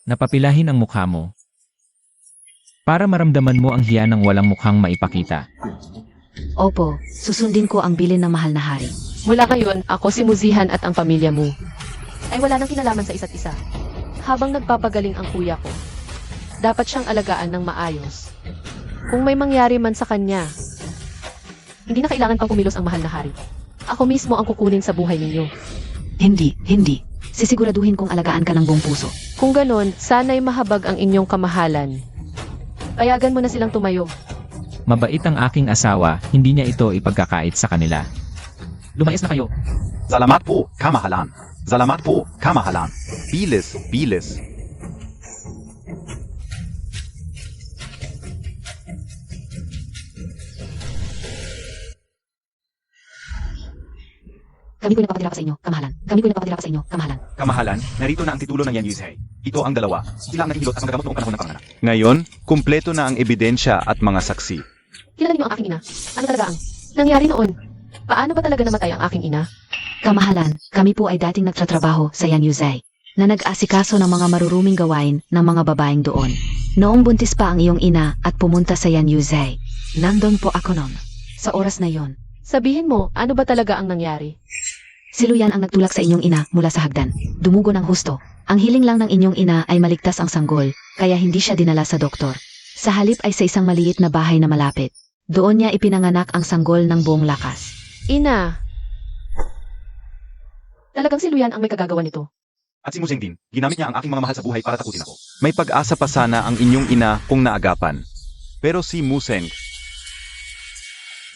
D: Napapilahin ang mukha mo. Para maramdaman mo ang hiya ng walang mukhang maipakita.
B: Opo, susundin ko ang bilin ng mahal na hari.
C: Mula ngayon, ako si Muzihan at ang pamilya mo ay wala nang kinalaman sa isa't isa. Habang nagpapagaling ang kuya ko, dapat siyang alagaan ng maayos. Kung may mangyari man sa kanya, hindi na kailangan pang kumilos ang mahal na hari. Ako mismo ang kukunin sa buhay ninyo.
B: Hindi. Sisiguraduhin kong alagaan ka ng buong puso.
C: Kung ganon, sana'y mahabag ang inyong kamahalan. Payagan mo na silang tumayo.
D: Mabait ang aking asawa, hindi niya ito ipagkakait sa kanila. Lumayas na kayo.
A: Salamat po, kamahalan. Salamat po, kamahalan. Bilis, bilis.
B: Kami ko'y nagpapatira pa sa inyo, kamahalan. Kami ko'y nagpapatira pa sa inyo, kamahalan.
A: Kamahalan, narito na ang titulo ng Yan Yusei. Ito ang dalawa. Sila ang naging hilot at magagamot noong panahon ng panganak. Ngayon, kumpleto na ang ebidensya at mga saksi.
C: Kilala niyo ang aking ina. Ano talaga ang nangyari noon? Paano ba talaga namatay ang aking ina?
B: Kamahalan, kami po ay dating nagtatrabaho sa Yan Yuzay, na nag-asikaso ng mga maruruming gawain ng mga babaeng doon. Noong buntis pa ang iyong ina at pumunta sa Yan Yuzay, nandun po ako noon. Sa oras na yon,
C: Sabihin mo, ano ba talaga ang nangyari?
B: si Luyan ang nagtulak sa inyong ina mula sa hagdan. Dumugo ng husto. Ang hiling lang ng inyong ina ay maligtas ang sanggol, kaya hindi siya dinala sa doktor. Sa halip ay sa isang maliit na bahay na malapit. Doon niya ipinanganak ang sanggol ng buong lakas.
C: Ina! Talagang si Luyan ang may kagagawa nito.
A: At si Museng din, ginamit niya ang aking mga mahal sa buhay para takutin ako. May pag-asa pa sana ang inyong ina kung naagapan. Pero si Museng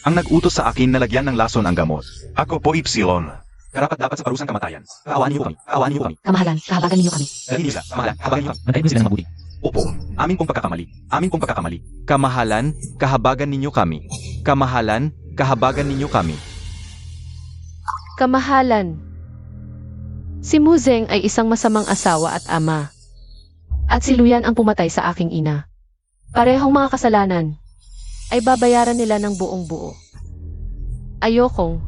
A: ang nag-utos sa akin na lagyan ng lason ang gamot. Ako po Ipsilon. Karapat dapat sa parusang kamatayan. Kaawaan niyo kami. Kaawaan niyo kami.
B: Kamahalan, kahabagan ninyo kami.
A: Dalhin niyo sila. Kamahalan, habagan niyo kami.
D: Bantayan mo sila ng mabuti.
A: Opo. Amin pong pagkakamali. Amin pong pagkakamali. Kamahalan, kahabagan ninyo kami. Kamahalan, kahabagan ninyo kami.
C: Kamahalan. Si Muzeng ay isang masamang asawa at ama. At si Luyan ang pumatay sa aking ina. Parehong mga kasalanan ay babayaran nila ng buong buo. Ayokong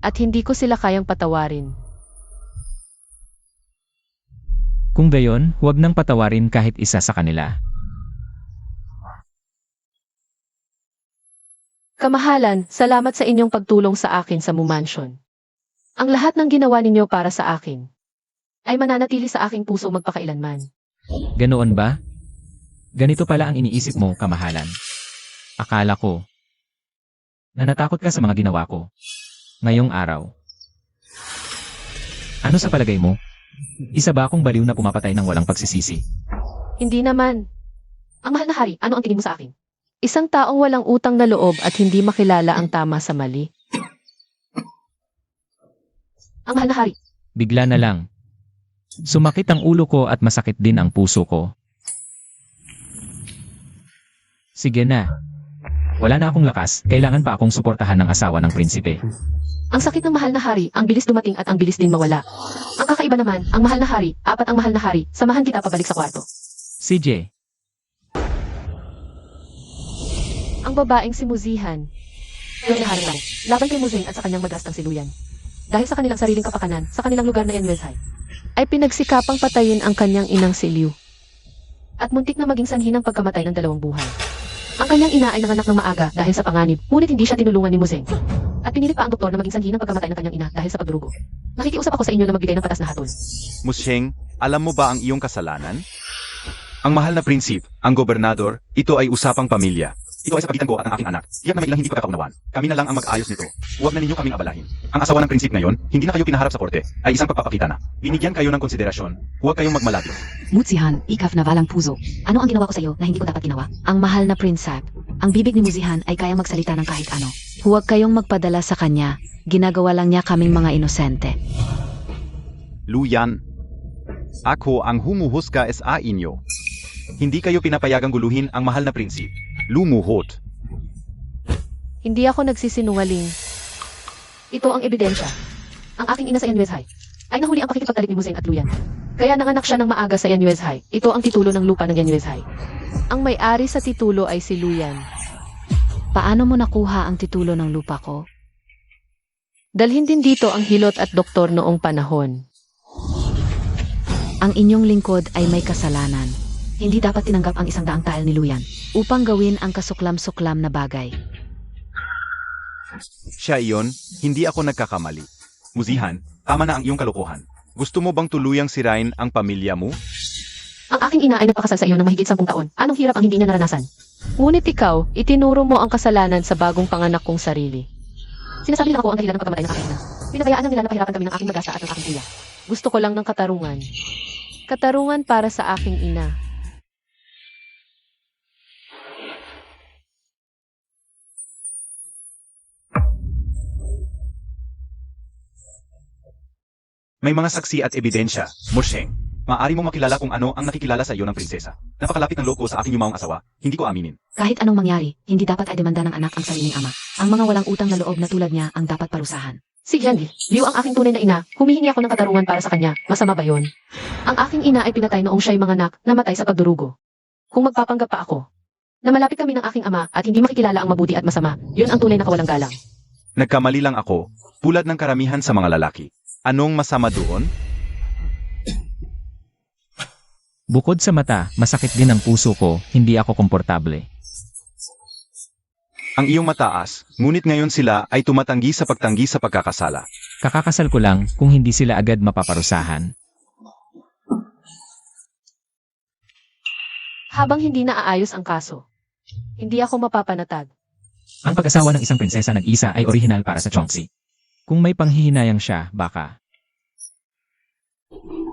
C: at hindi ko sila kayang patawarin.
D: Kung gayon, huwag nang patawarin kahit isa sa kanila.
C: Kamahalan, salamat sa inyong pagtulong sa akin sa Mumansion. Ang lahat ng ginawa ninyo para sa akin ay mananatili sa aking puso magpakailanman.
D: Ganoon ba? Ganito pala ang iniisip mo, kamahalan. Akala ko na natakot ka sa mga ginawa ko. Ngayong araw. Ano sa palagay mo? Isa ba akong baliw na pumapatay ng walang pagsisisi?
C: Hindi naman. Ang mahal na hari, ano ang tingin mo sa akin? Isang taong walang utang na loob at hindi makilala ang tama sa mali. Ang mahal na hari,
D: Bigla na lang. Sumakit ang ulo ko at masakit din ang puso ko. Sige na. Wala na akong lakas, kailangan pa akong suportahan ng asawa ng prinsipe.
C: ang sakit ng mahal na hari, ang bilis dumating at ang bilis din mawala. Ang kakaiba naman, ang mahal na hari, apat ang mahal na hari, samahan kita pabalik sa kwarto.
D: CJ,
C: Ang babaeng si Muzihan. Yung naharap ako, laban kay Muzeng at sa kanyang madrastang siluyan. Dahil sa kanilang sariling kapakanan, sa kanilang lugar na Yanwezhay, ay pinagsikapang patayin ang kanyang inang si Liu. At muntik na maging sanhi ng pagkamatay ng dalawang buhay. Ang kanyang ina ay nanganak ng maaga dahil sa panganib, ngunit hindi siya tinulungan ni Muzeng. At pinilit pa ang doktor na maging sanhi ng pagkamatay ng kanyang ina dahil sa pagdurugo. Nakikiusap ako sa inyo na magbigay ng patas na hatol.
A: Museng, alam mo ba ang iyong kasalanan? Ang mahal na prinsip, ang gobernador, ito ay usapang pamilya. Ito ay sa pagitan ko at ang aking anak. Tiyak na may ilang hindi pagkakaunawaan. Kami na lang ang mag-ayos nito. Huwag na ninyo kaming abalahin. Ang asawa ng prinsip ngayon, hindi na kayo kinaharap sa korte, ay isang pagpapakita na. Binigyan kayo ng konsiderasyon. Huwag kayong magmalabis.
B: Muzihan, ikaw na walang puso. Ano ang ginawa ko sa'yo na hindi ko dapat ginawa? Ang mahal na prinsep. Ang bibig ni Muzihan ay kayang magsalita ng kahit ano. Huwag kayong magpadala sa kanya. Ginagawa lang niya kaming mga inosente.
A: Luyan, ako ang humuhusga sa inyo. Hindi kayo pinapayagang guluhin ang mahal na prinsip. Lumuhot.
C: Hindi ako nagsisinungaling. Ito ang ebidensya. Ang aking ina sa NUS High ay nahuli ang pakikipagtalik ni Museng at Luyan. Kaya nanganak siya ng maaga sa NUS High. Ito ang titulo ng lupa ng NUS High. Ang may-ari sa titulo ay si Luyan.
B: Paano mo nakuha ang titulo ng lupa ko?
C: Dalhin din dito ang hilot at doktor noong panahon.
B: Ang inyong lingkod ay may kasalanan. Hindi dapat tinanggap ang 100 tael ni Luyan upang gawin ang kasuklam-suklam na bagay.
A: Siya iyon, hindi ako nagkakamali. Muzihan, tama na ang iyong kalokohan. Gusto mo bang tuluyang sirain ang pamilya mo?
C: Ang aking ina ay nagpakasal sa iyo ng mahigit 10 taon. Anong hirap ang hindi niya naranasan? Ngunit ikaw, itinuro mo ang kasalanan sa bagong panganak kong sarili. Sinasabi nila ako ang dahilan ng pagkamatay ng aking ina. Pinabayaan lang nila na pahirapan kami ng aking mag-asa at ng aking kuya. Gusto ko lang ng katarungan. Katarungan para sa aking ina.
A: May mga saksi at ebidensya, Mosheng. Maaari mong makilala kung ano ang nakikilala sa iyo ng prinsesa. Napakalapit ng loob ko sa aking yumawang asawa, hindi ko aminin.
B: Kahit anong mangyari, hindi dapat ay demanda ng anak ang sariling ama. Ang mga walang utang na loob na tulad niya ang dapat parusahan.
C: Si Yandy, Liu ang aking tunay na ina, humihingi ako ng katarungan para sa kanya. Masama ba yon? Ang aking ina ay pinatay noong siya'y manganak, namatay sa pagdurugo. Kung magpapanggap pa ako, na malapit kami ng aking ama at hindi makikilala ang mabuti at masama, yun ang tunay na kawalang galang.
A: Nagkamali lang ako, tulad ng karamihan sa mga lalaki. Anong masama doon?
D: Bukod sa mata, masakit din ang puso ko, hindi ako komportable.
A: Ang iyong mataas, ngunit ngayon sila ay tumatanggi sa pagtanggi sa pagkakasala.
D: Kakakasal ko lang kung hindi sila agad mapaparusahan.
C: Habang hindi naaayos ang kaso, hindi ako mapapanatag.
D: Ang pag-asawa ng isang prinsesa nag-isa ay orihinal para sa Chongqing. Kung may panghihinayang siya, baka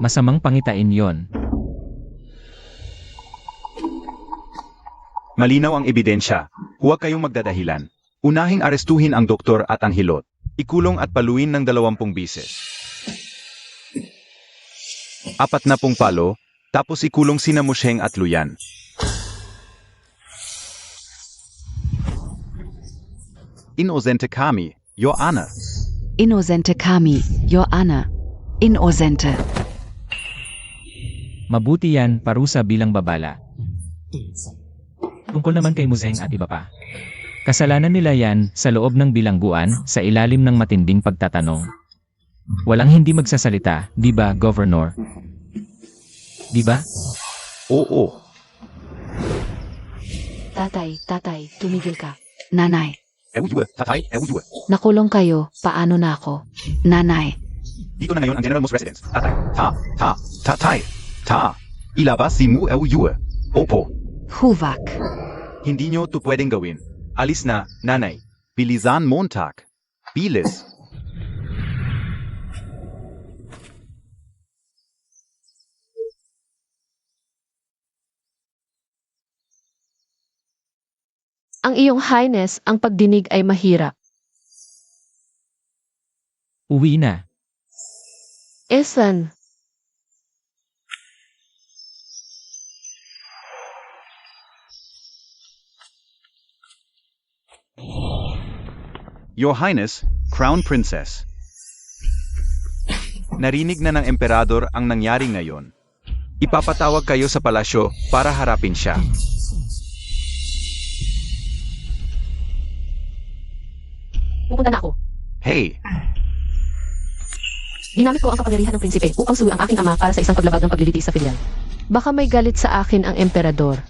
D: masamang pangitain yon.
A: Malinaw ang ebidensya, huwag kayong magdadahilan. Unahing arestuhin ang doktor at ang hilot. Ikulong at paluin ng 20 bises. 40 palo, tapos ikulong sina Mosheng at Luyan. Inozente kami, Your Honor.
E: Innocente kami, Your Honor. Innocente.
D: Mabuti yan, parusa bilang babala. Tungkol naman kay Museng at iba pa. Kasalanan nila yan sa loob ng bilangguan sa ilalim ng matinding pagtatanong. Walang hindi magsasalita, di ba, Governor? Di ba?
A: Oo.
B: Tatay, tumigil ka.
E: Nanay.
A: Tatay,
B: Nakulong kayo, paano na ako?
E: Nanay.
A: Dito na ngayon ang General Mo's residence. Tatay. Ilabas si Mu Ewyue. Opo.
E: Huvak.
A: Hindi nyo to pwedeng gawin. Alis na, nanay. Bilisan Montag. Bilis.
C: Ang iyong highness, ang pagdinig ay mahirap.
D: Uwi na.
C: Esan,
A: Your Highness, Crown Princess. Narinig na ng emperador ang nangyari ngayon. Ipapatawag kayo sa palasyo para harapin siya.
C: pupunta na ako.
A: Hey,
C: Ginamit ko ang kapangyarihan ng prinsipe upang suwi ang aking ama para sa isang paglabag ng paglilitis sa filial. Baka may galit sa akin ang emperador.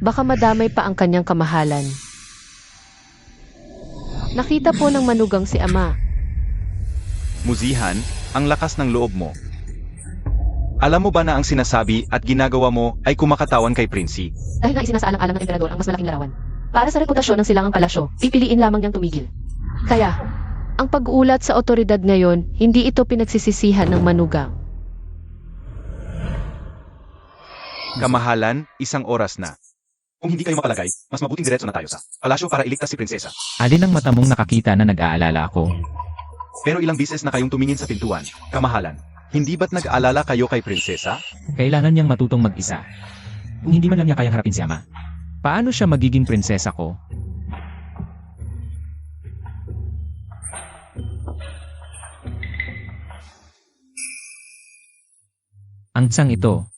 C: Baka madamay pa ang kanyang kamahalan. Nakita po ng manugang si ama.
A: Muzihan, ang lakas ng loob mo. Alam mo ba na ang sinasabi at ginagawa mo ay kumakatawan kay Prinsi?
C: Dahil nga isinasaalang-alang ng emperador ang mas malaking larawan. Para sa reputasyon ng silangang palasyo, pipiliin lamang niyang tumigil. Kaya, ang pag-ulat sa otoridad ngayon, hindi ito pinagsisisihan ng manugang.
A: Kamahalan, 1 oras na. Kung hindi kayo mapalagay, mas mabuting diretso na tayo sa palasyo para iligtas si prinsesa.
D: Alin ang mata mong nakakita na nag-aalala ako?
A: Pero ilang bises na kayong tumingin sa pintuan, kamahalan. Hindi ba't nag-aalala kayo kay prinsesa?
D: Kailangan niyang matutong mag-isa. Kung hindi man lang niya kayang harapin si ama, paano siya magiging prinsesa ko? Ang tsang ito.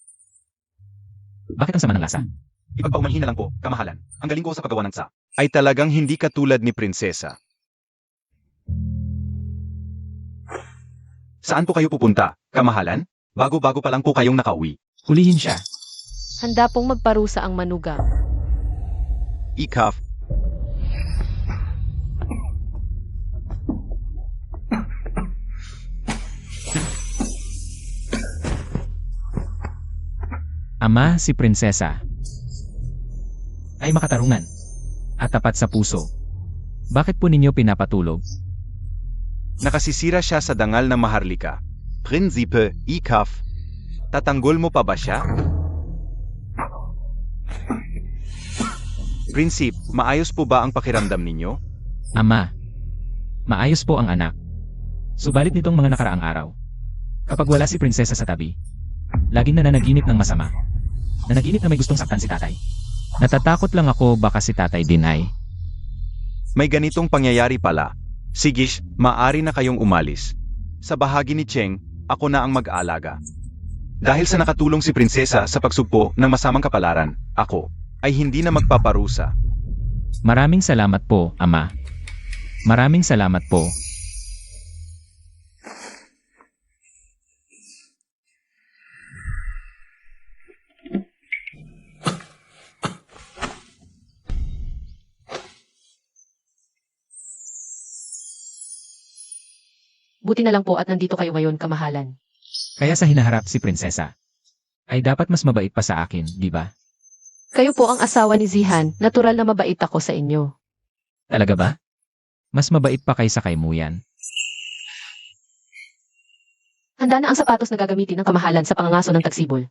D: Bakit ang sama ng lasa?
A: Ipagpaumanhin na lang po, kamahalan. Ang galing ko sa paggawa ng tsa. Ay talagang hindi katulad ni prinsesa. Saan po kayo pupunta, kamahalan? Bago-bago pa lang po kayong nakauwi.
D: Hulihin siya.
C: Handa pong magparusa ang manugang.
A: Ikaf.
D: Ama, si prinsesa ay makatarungan at tapat sa puso. Bakit po ninyo pinapatulog?
A: Nakasisira siya sa dangal na maharlika. Prinsipe, Ikaf. Tatanggol mo pa ba siya? Prinsip, maayos po ba ang pakiramdam ninyo?
D: Ama, maayos po ang anak. Subalit nitong mga nakaraang araw, kapag wala si prinsesa sa tabi, laging nananaginip ng masama. Nanaginip na may gustong saktan si tatay. Natatakot lang ako baka si tatay din ay.
A: May ganitong pangyayari pala. Sigish, maaari na kayong umalis. Sa bahagi ni Cheng, ako na ang mag-aalaga. Dahil sa nakatulong si prinsesa sa pagsugpo ng masamang kapalaran, ako ay hindi na magpaparusa.
D: Maraming salamat po, Ama. Maraming salamat po.
C: Buti na lang po at nandito kayo ngayon, kamahalan.
D: Kaya sa hinaharap si prinsesa, ay dapat mas mabait pa sa akin, di ba?
C: Kayo po ang asawa ni Zihan, natural na mabait ako sa inyo.
D: Talaga ba? Mas mabait pa kaysa kay Muyan.
C: Handa na ang sapatos na gagamitin ng kamahalan sa pangangaso ng tagsibol.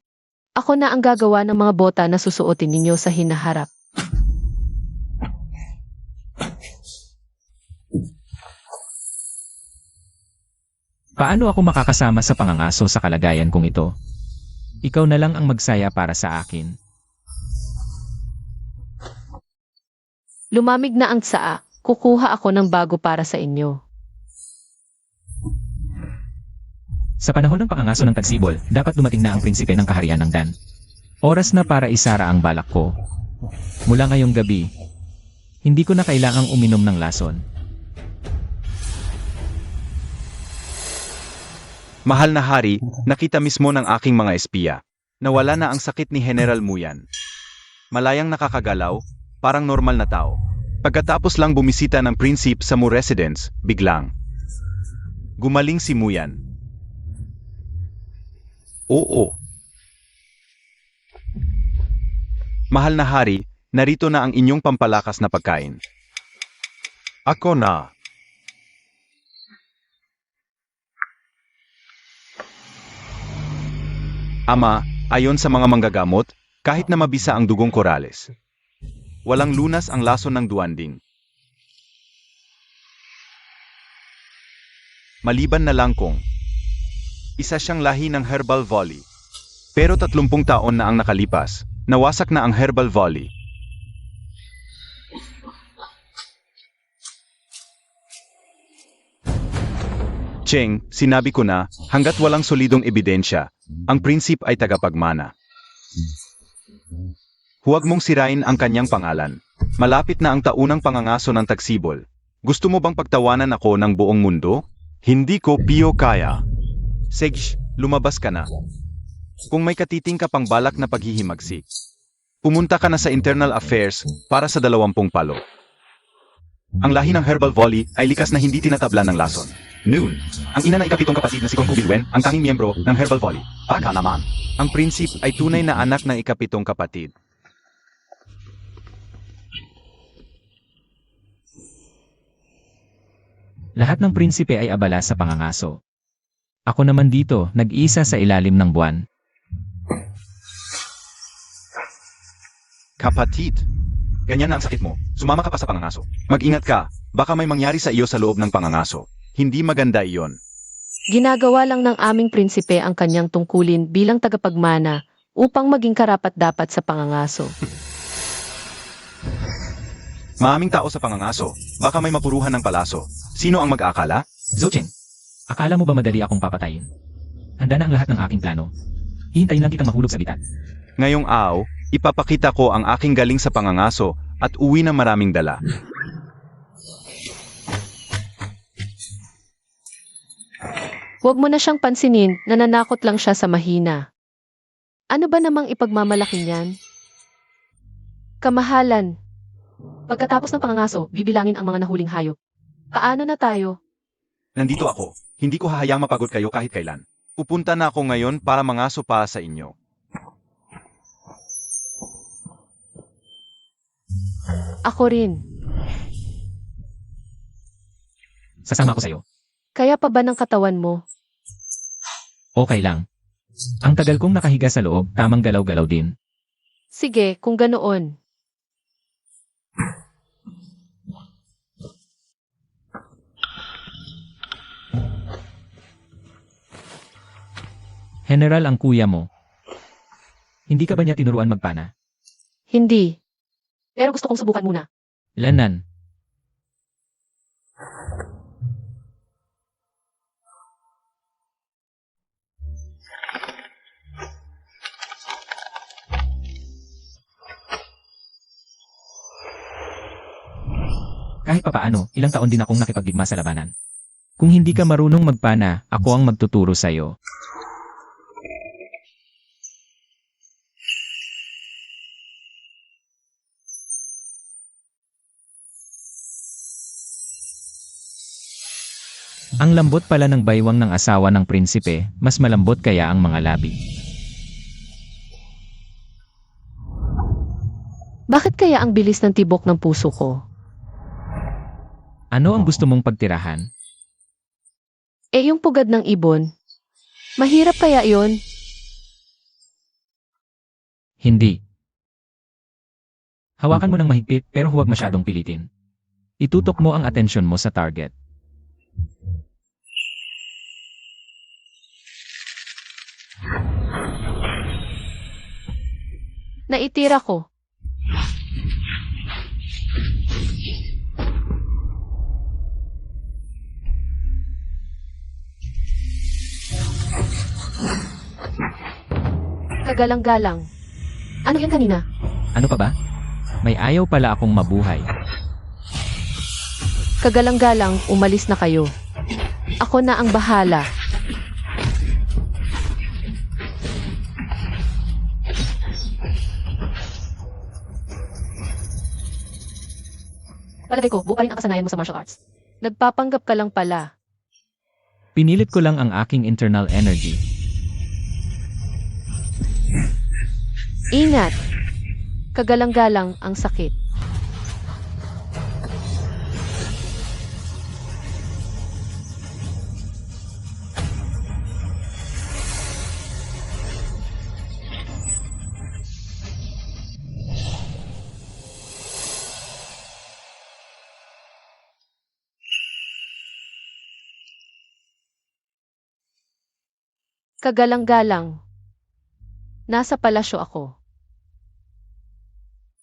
C: Ako na ang gagawa ng mga bota na susuotin ninyo sa hinaharap.
D: Paano ako makakasama sa pangangaso sa kalagayan kong ito? Ikaw na lang ang magsaya para sa akin.
C: Lumamig na ang tsaa, kukuha ako ng bago para sa inyo.
D: Sa panahon ng pangangaso ng tagsibol, dapat dumating na ang prinsipe ng kaharian ng Dan. Oras na para isara ang balak ko. Mula ngayong gabi, hindi ko na kailangang uminom ng lason.
A: Mahal na hari, nakita mismo ng aking mga espiya. Nawala na ang sakit ni General Muyan. Malayang nakakagalaw, parang normal na tao. Pagkatapos lang bumisita ng prinsip sa Mu residence, biglang gumaling si Muyan. Oo. Mahal na hari, narito na ang inyong pampalakas na pagkain. Ako na. Ama, ayon sa mga manggagamot, kahit na mabisa ang dugong korales, walang lunas ang lason ng duwanding. Maliban na lang kung isa siyang lahi ng herbal volley. Pero 30 taon na ang nakalipas, nawasak na ang herbal volley. Cheng, sinabi ko na, hanggat walang solidong ebidensya, ang prinsip ay tagapagmana. Huwag mong sirain ang kanyang pangalan. Malapit na ang taunang pangangaso ng tagsibol. Gusto mo bang pagtawanan ako ng buong mundo? Hindi ko piyo kaya. Segsh, lumabas ka na. Kung may katiting ka pang balak na paghihimagsik, pumunta ka na sa Internal Affairs para sa 20 palo. Ang lahi ng herbal volley ay likas na hindi tinatabla ng lason. Noon, ang ina na ikapitong kapatid na si Kong Kubilwen ang tanging miyembro ng herbal volley. Baka naman. Ang prinsip ay tunay na anak ng ikapitong kapatid.
D: Lahat ng prinsipe ay abala sa pangangaso. Ako naman dito, nag-isa sa ilalim ng buwan.
A: Kapatid, ganyan na ang sakit mo. Sumama ka pa sa pangangaso. Mag-ingat ka, baka may mangyari sa iyo sa loob ng pangangaso. Hindi maganda iyon.
C: Ginagawa lang ng aming prinsipe ang kanyang tungkulin bilang tagapagmana upang maging karapat-dapat sa pangangaso.
A: Maaming tao sa pangangaso, baka may mapuruhan ng palaso. Sino ang mag-aakala?
D: Zocheng, akala mo ba madali akong papatayin? Handa na ang lahat ng aking plano. Hihintayin lang kitang mahulog sa bitat.
A: Ngayong araw, ipapakita ko ang aking galing sa pangangaso at uwi ng maraming dala.
C: Huwag mo na siyang pansinin, nananakot lang siya sa mahina. Ano ba namang ipagmamalaki niyan? Kamahalan. Pagkatapos ng pangangaso, bibilangin ang mga nahuling hayop. Paano na tayo?
A: Nandito ako. Hindi ko hahayang mapagod kayo kahit kailan. Pupunta na ako ngayon para mangaso pa sa inyo.
C: Ako rin.
D: Sasama ko sa'yo.
C: Kaya pa ba ng katawan mo?
D: Okay lang. Ang tagal kong nakahiga sa loob, tamang galaw-galaw din.
C: Sige, kung ganoon.
D: General ang kuya mo. Hindi ka ba niya tinuruan magpana?
C: Hindi. Pero gusto kong subukan muna.
D: Lanan. Kahit papaano, ilang taon din akong nakipagdigma sa labanan. Kung hindi ka marunong magpana, ako ang magtuturo sa'yo. Ang lambot pala ng baywang ng asawa ng prinsipe, mas malambot kaya ang mga labi.
C: Bakit kaya ang bilis ng tibok ng puso ko?
D: Ano ang gusto mong pagtirahan?
C: Eh yung pugad ng ibon. Mahirap kaya yon?
D: Hindi. Hawakan mo ng mahigpit pero huwag masyadong pilitin. Itutok mo ang atensyon mo sa target.
C: Naitira ko. Kagalang-galang. Ano yan kanina?
D: Ano pa ba? May ayaw pala akong mabuhay.
C: Kagalang-galang, umalis na kayo. Ako na ang bahala. Palagay ko, buo pa rin ang kasanayan mo sa martial arts. Nagpapanggap ka lang pala.
D: Pinilit ko lang ang aking internal energy.
C: Ingat! Kagalang-galang ang sakit. Kagalang-galang. Nasa palasyo ako.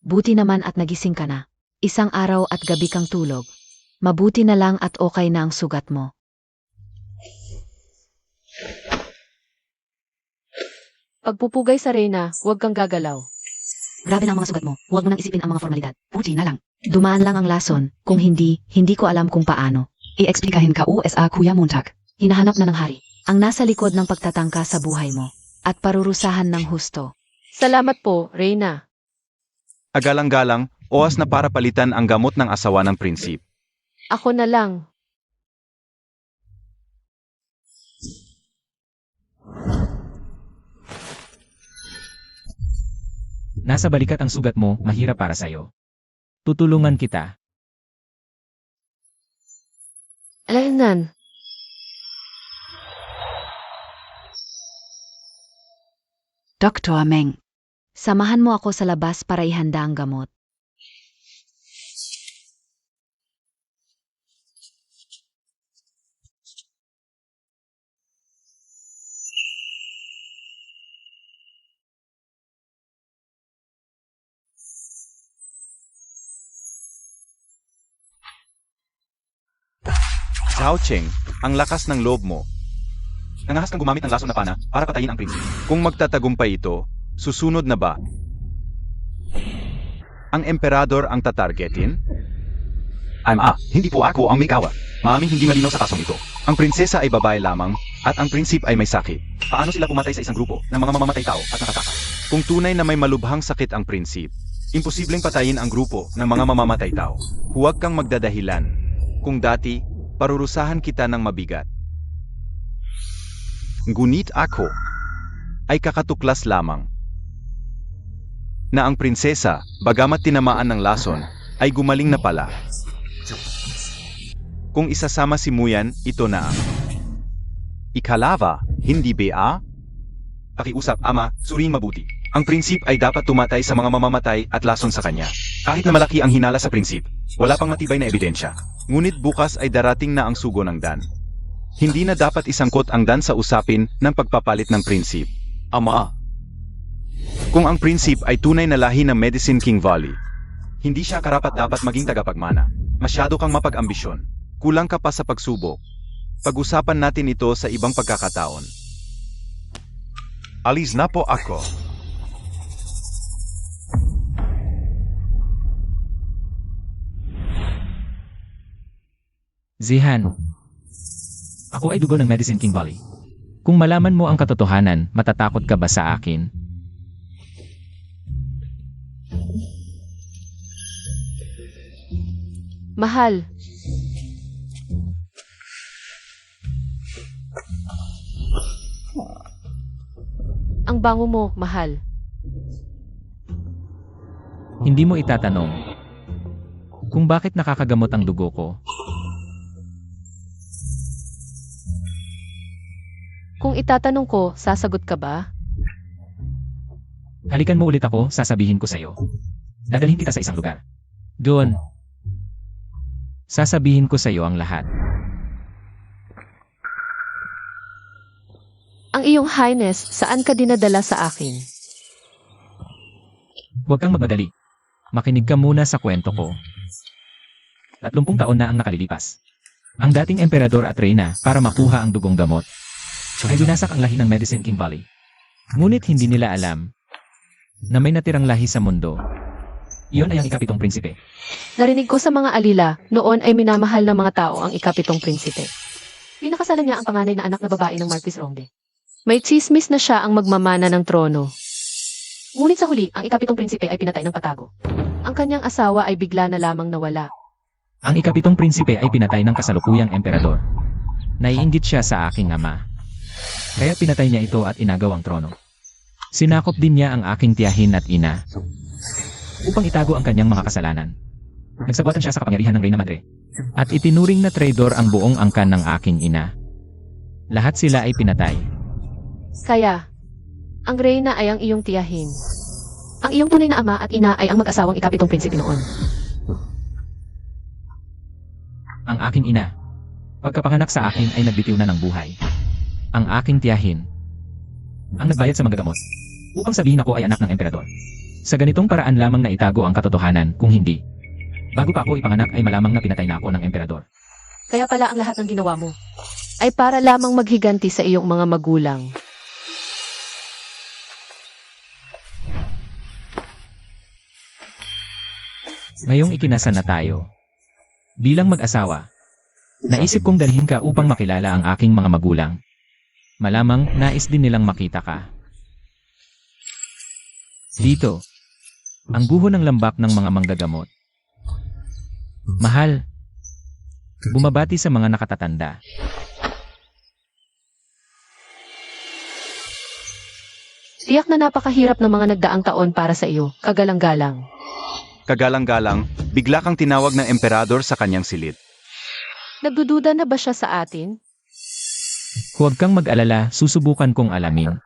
B: Buti naman at nagising ka na. Isang araw at gabi kang tulog. Mabuti na lang at okay na ang sugat mo.
C: Pagpupugay sa Reyna, huwag kang gagalaw.
B: Grabe na ang mga sugat mo. Huwag mo nang isipin ang mga formalidad. Buti na lang. Dumaan lang ang lason. Kung hindi, hindi ko alam kung paano.
E: I-explikahin ka USA Kuya Montag.
B: Hinahanap na ng hari. Ang nasa likod ng pagtatangka sa buhay mo. At parurusahan ng husto.
C: Salamat po, Reyna.
A: Agalang-galang, oras na para palitan ang gamot ng asawa ng prinsip.
C: Ako na lang.
D: Nasa balikat ang sugat mo, mahirap para sa'yo. Tutulungan kita.
C: Alainan.
E: Dr. Meng.
B: Samahan mo ako sa labas para ihanda ang gamot.
A: Zhao Cheng, ang lakas ng loob mo. Nangahas kang gumamit ng lason na pana para patayin ang prinsip. Kung magtatagumpay ito, susunod na ba? Ang emperador ang tatargetin? Hindi po ako ang may kawa. Maaming hindi malinaw sa kasong ito. Ang prinsesa ay babae lamang, at ang prinsip ay may sakit. Paano sila pumatay sa isang grupo ng mga mamamatay tao at nakatakas? Kung tunay na may malubhang sakit ang prinsip, imposibleng patayin ang grupo ng mga mamamatay tao. Huwag kang magdadahilan. Kung dati, parurusahan kita ng mabigat. Ngunit ako ay kakatuklas lamang na ang prinsesa, bagamat tinamaan ng lason, ay gumaling na pala. Kung isasama si Muyan, ito na ang ikalava, hindi ba? Pakiusap, ama, suriin mabuti. Ang prinsip ay dapat tumatay sa mga mamamatay at lason sa kanya. Kahit na malaki ang hinala sa prinsip, wala pang matibay na ebidensya. Ngunit bukas ay darating na ang sugo ng Dan. Hindi na dapat isangkot ang Dan sa usapin ng pagpapalit ng prinsip. Ama, kung ang prinsip ay tunay na lahi ng Medicine King Valley, hindi siya karapat-dapat maging tagapagmana. Masyado kang mapag-ambisyon. Kulang ka pa sa pagsubok. Pag-usapan natin ito sa ibang pagkakataon. Alis na po ako.
D: Zihan. Ako ay dugo ng Medicine King Valley. Kung malaman mo ang katotohanan, matatakot ka ba sa akin?
C: Mahal. Ang bango mo, mahal.
D: Hindi mo itatanong kung bakit nakakagamot ang dugo ko.
C: Kung itatanong ko, sasagot ka ba?
D: Halikan mo ulit ako, sasabihin ko sa'yo. Dadalhin kita sa isang lugar. Doon. Sasabihin ko sa'yo ang lahat.
C: Ang iyong highness, saan ka dinadala sa akin?
D: Huwag kang magmadali. Makinig ka muna sa kwento ko. 30 taon na ang nakalilipas. Ang dating emperador at reyna para makuha ang dugong gamot ay binasak ang lahi ng Medicine King Valley. Ngunit hindi nila alam na may natirang lahi sa mundo. Iyon ay ang ikapitong prinsipe.
C: Narinig ko sa mga alila, noon ay minamahal ng mga tao ang ikapitong prinsipe. Pinakasalan niya ang panganay na anak na babae ng Marquis Rongde. May chismis na siya ang magmamana ng trono. Ngunit sa huli, ang ikapitong prinsipe ay pinatay ng patago. Ang kanyang asawa ay bigla na lamang nawala.
D: Ang ikapitong prinsipe ay pinatay ng kasalukuyang emperador. Naiinggit siya sa aking ama. Kaya pinatay niya ito at inagaw ang trono. Sinakop din niya ang aking tiyahin at ina upang itago ang kanyang mga kasalanan. Nagsabuatan siya sa kapangyarihan ng Reyna Madre at itinuring na traidor ang buong angkan ng aking ina. Lahat sila ay pinatay.
C: Kaya, ang reyna ay ang iyong tiyahin. Ang iyong tunay na ama at ina ay ang mag-asawang ikapitong prinsipe noon.
D: Ang aking ina, pagkapanganak sa akin ay nagbitiw na ng buhay. Ang aking tiyahin, ang nagbayad sa mga gamot, upang sabihin ako ay anak ng emperador. Sa ganitong paraan lamang na itago ang katotohanan, kung hindi, bago pa ako ipanganak ay malamang na pinatay na ako ng emperador.
C: Kaya pala ang lahat ng ginawa mo ay para lamang maghiganti sa iyong mga magulang.
D: Ngayong ikinasal na tayo, bilang mag-asawa, naisip kong dalhin ka upang makilala ang aking mga magulang. Malamang nais din nilang makita ka. Dito, ang guho ng lambak ng mga manggagamot. Mahal, bumabati sa mga nakatatanda.
C: Tiyak na napakahirap ng mga nagdaang taon para sa iyo, kagalang-galang.
A: Kagalang-galang, bigla kang tinawag ng emperador sa kanyang silid.
C: Nagdududa na ba siya sa atin?
D: Huwag kang mag-alala, susubukan kong alamin.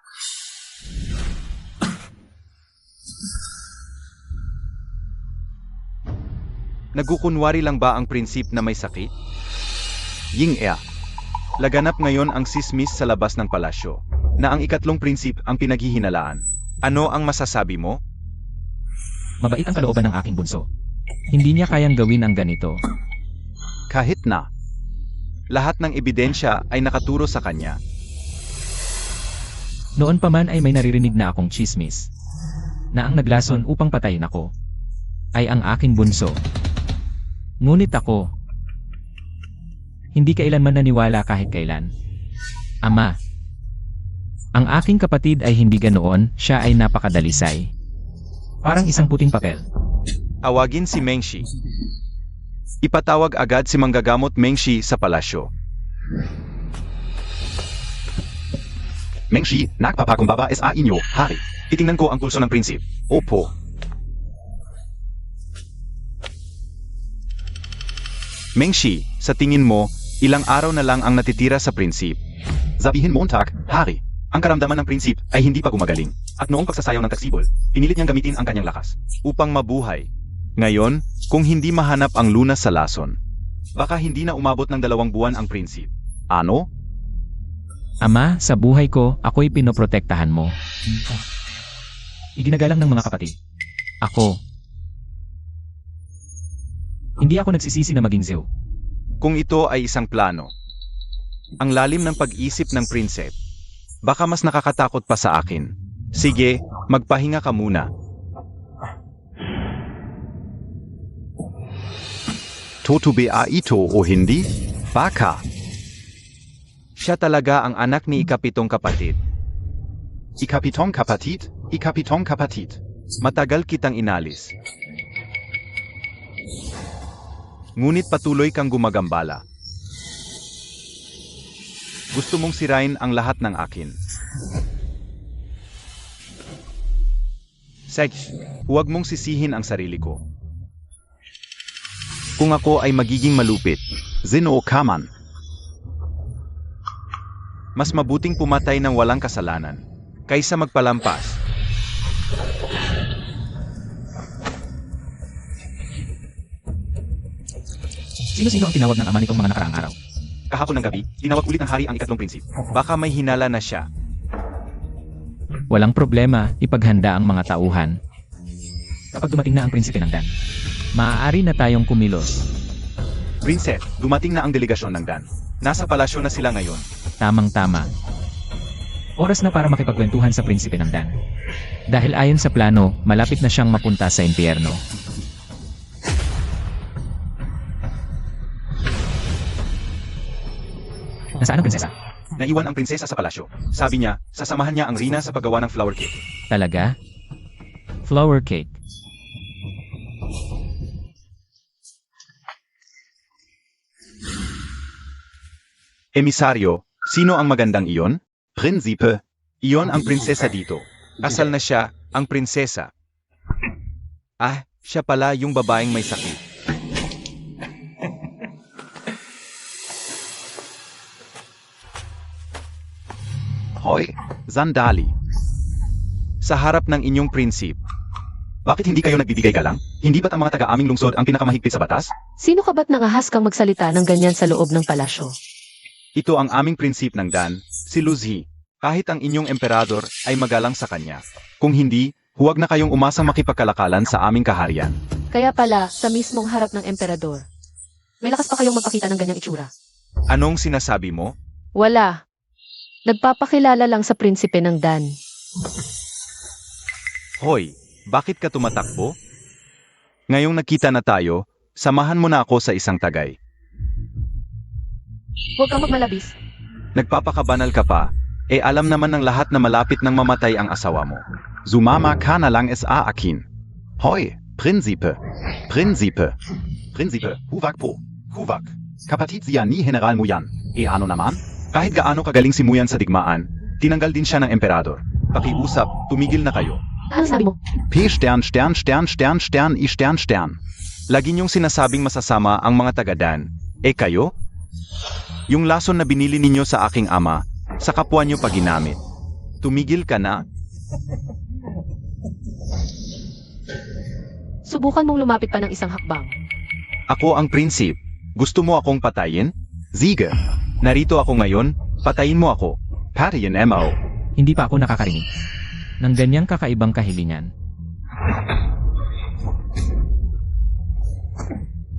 A: Nagkukunwari lang ba ang prinsip na may sakit? Ying-ea. Laganap ngayon ang sismis sa labas ng palasyo, na ang ikatlong prinsip ang pinaghihinalaan. Ano ang masasabi mo?
D: Mabait ang kalooban ng aking bunso. Hindi niya kayang gawin ang ganito.
A: Kahit na. Lahat ng ebidensya ay nakaturo sa kanya.
D: Noon pa man ay may naririnig na akong chismis. Na ang naglason upang patayin ako ay ang aking bunso. Ngunit ako, hindi kailanman naniwala kahit kailan. Ama, ang aking kapatid ay hindi ganoon, siya ay napakadalisay. Parang isang puting papel.
A: Awagin si Mengshi. Ipatawag agad si manggagamot Mengshi sa palasyo. Mengshi, nagpapakumbaba sa inyo, hari. Titingnan ko ang pulso ng prinsip. Opo. Mengshi, sa tingin mo, ilang araw na lang ang natitira sa prinsip? Sabihin Montag, hari. Ang karamdaman ng prinsip ay hindi pa gumagaling. At noong pagsasayaw ng taksibol, pinilit niyang gamitin ang kanyang lakas upang mabuhay. Ngayon, kung hindi mahanap ang lunas sa lason, baka hindi na umabot ng 2 buwan ang prinsip. Ano?
D: Ama, sa buhay ko, ako'y pinoprotektahan mo. Iginagalang ng mga kapatid. Ako. Hindi ako nagsisisi na maging Zeus.
A: Kung ito ay isang plano, ang lalim ng pag-isip ng prinsip, baka mas nakakatakot pa sa akin. Sige, magpahinga ka muna. Totoo ba ito o hindi? Baka. Siya talaga ang anak ni ikapitong kapatid. Ikapitong kapatid? Ikapitong kapatid. Matagal kitang inalis. Ngunit patuloy kang gumagambala. Gusto mong sirain ang lahat ng akin. Seg, huwag mong sisihin ang sarili ko. Kung ako ay magiging malupit, Zinoo Kaman. Mas mabuting pumatay ng walang kasalanan, kaysa magpalampas.
D: Sino-sino ang tinawag ng ama nitong mga nakaraang araw?
A: Kahapon ng gabi, tinawag ulit ng hari ang ikatlong prinsip. Baka may hinala na siya.
D: Walang problema, ipaghanda ang mga tauhan. Kapag dumating na ang prinsipe ng Dan, maaari na tayong kumilos.
A: Prinsep, dumating na ang delegasyon ng Dan. Nasa palasyo na sila ngayon.
D: Tamang-tama. Oras na para makipagkwentuhan sa prinsipe ng Dan. Dahil ayon sa plano, malapit na siyang mapunta sa impyerno. Nasaan ang prinsesa?
A: Naiwan ang prinsesa sa palasyo. Sabi niya, sasamahan niya ang Rina sa paggawa ng flower cake.
D: Talaga? Flower cake.
A: Emisaryo, sino ang magandang iyon? Prinsipe. Iyon ang prinsesa dito. Kasal na siya, ang prinsesa. Ah, siya pala yung babaeng may sakit. Hoy, Zandali. Sa harap ng inyong prinsip, bakit hindi kayo nagbibigay galang? Hindi ba't ang mga taga-aming lungsod ang pinakamahigpit sa batas?
C: Sino ka ba't nangahas kang magsalita ng ganyan sa loob ng palasyo?
A: Ito ang aming prinsip ng Dan, si Luzhi. Kahit ang inyong emperador ay magalang sa kanya. Kung hindi, huwag na kayong umasang makipagkalakalan sa aming kaharian.
C: Kaya pala, sa mismong harap ng emperador, may lakas pa kayong magpakita ng ganyang itsura.
A: Anong sinasabi mo?
C: Wala. Nagpapakilala lang sa prinsipe ng Dan.
A: Hoy, bakit ka tumatakbo? Ngayong nakita na tayo, samahan mo na ako sa isang tagay.
C: Huwag kang magmalabis.
A: Nagpapakabanal ka pa, alam naman ng lahat na malapit nang mamatay ang asawa mo. Sumama ka na lang sa akin. Hoy, Prinsipe. Prinsipe. Prinsipe, huwag po. Huwag. Kapatid siya ni General Muyan. Ano naman? Kahit gaano kagaling si Muyan sa digmaan, tinanggal din siya ng emperador. Pakiusap, tumigil na kayo.
C: Ano sabi mo?
A: P stern stern stern stern stern I stern stern. Lagi niyong sinasabing masasama ang mga taga-Dan. Kayo? Yung lason na binili ninyo sa aking ama, sa kapwa nyo pa ginamit. Tumigil ka na.
C: Subukan mong lumapit pa ng isang hakbang.
A: Ako ang prinsip. Gusto mo akong patayin? Sige. Narito ako ngayon, patayin mo ako. Patayin mo.
D: Hindi pa ako nakakarinig ng ganyang kakaibang kahilingan.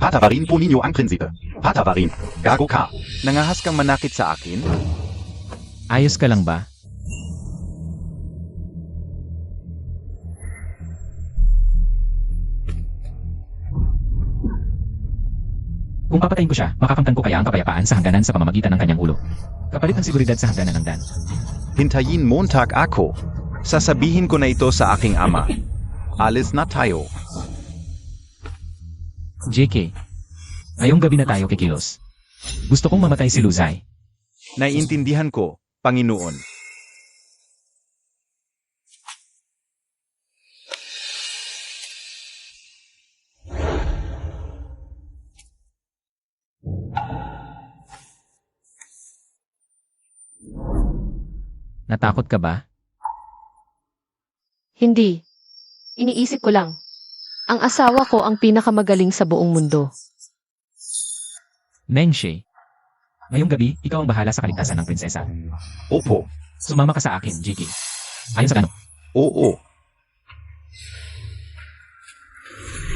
A: Patawarin po ninyo ang prinsipe. Patawarin. Gago ka. Nangahas kang manakit sa akin?
D: Ayos ka lang ba? Kung papatayin ko siya, makakamtan ko kaya ang kapayapaan sa hangganan sa pamamagitan ng kanyang ulo. Kapalit ng seguridad sa hangganan ng Dan.
A: Hintayin montag ako. Sasabihin ko na ito sa aking ama. Alis na tayo.
D: JK, ngayong gabi na tayo kikilos. Gusto kong mamatay si Luzay.
A: Naiintindihan ko, Panginoon.
D: Natakot ka ba?
C: Hindi. Iniisip ko lang. Ang asawa ko ang pinakamagaling sa buong mundo.
D: Mengshe, ngayong gabi, ikaw ang bahala sa kaligtasan ng prinsesa.
A: Opo.
D: Sumama ka sa akin, JK. Ayon sa plano.
A: Oo.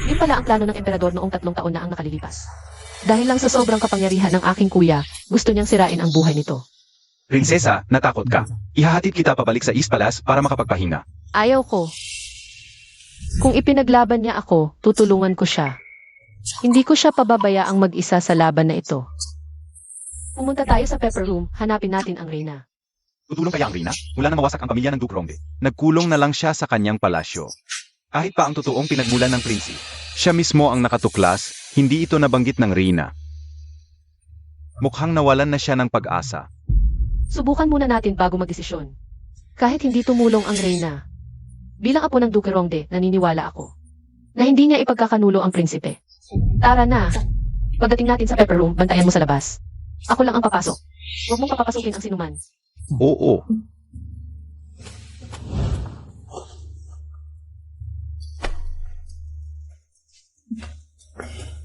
C: Yun pala ang plano ng emperador noong 3 taon na ang nakalilipas. Dahil lang sa sobrang kapangyarihan ng aking kuya, gusto niyang sirain ang buhay nito.
A: Prinsesa, natakot ka. Ihahatid kita pabalik sa East Palace para makapagpahinga.
C: Ayaw ko. Kung ipinaglaban niya ako, tutulungan ko siya. Hindi ko siya pababayaang mag-isa sa laban na ito. Pumunta tayo sa Pepper Room, hanapin natin ang Reyna.
A: Tutulong kaya ang Rina? Mula na mawasak ang pamilya ng Duke Ronde. Nagkulong na lang siya sa kanyang palasyo. Kahit pa ang totoong pinagmulan ng prinsi. Siya mismo ang nakatuklas, hindi ito nabanggit ng Rina. Mukhang nawalan na siya ng pag-asa.
C: Subukan muna natin bago magdesisyon. Kahit hindi tumulong ang Reyna. Bilang apo ng Duke Ronde, naniniwala ako na hindi niya ipagkakanulo ang prinsipe. Tara na. Pagdating natin sa Pepper Room, bantayan mo sa labas. Ako lang ang papasok. Huwag mong papapasukin ang sinuman.
A: Oo.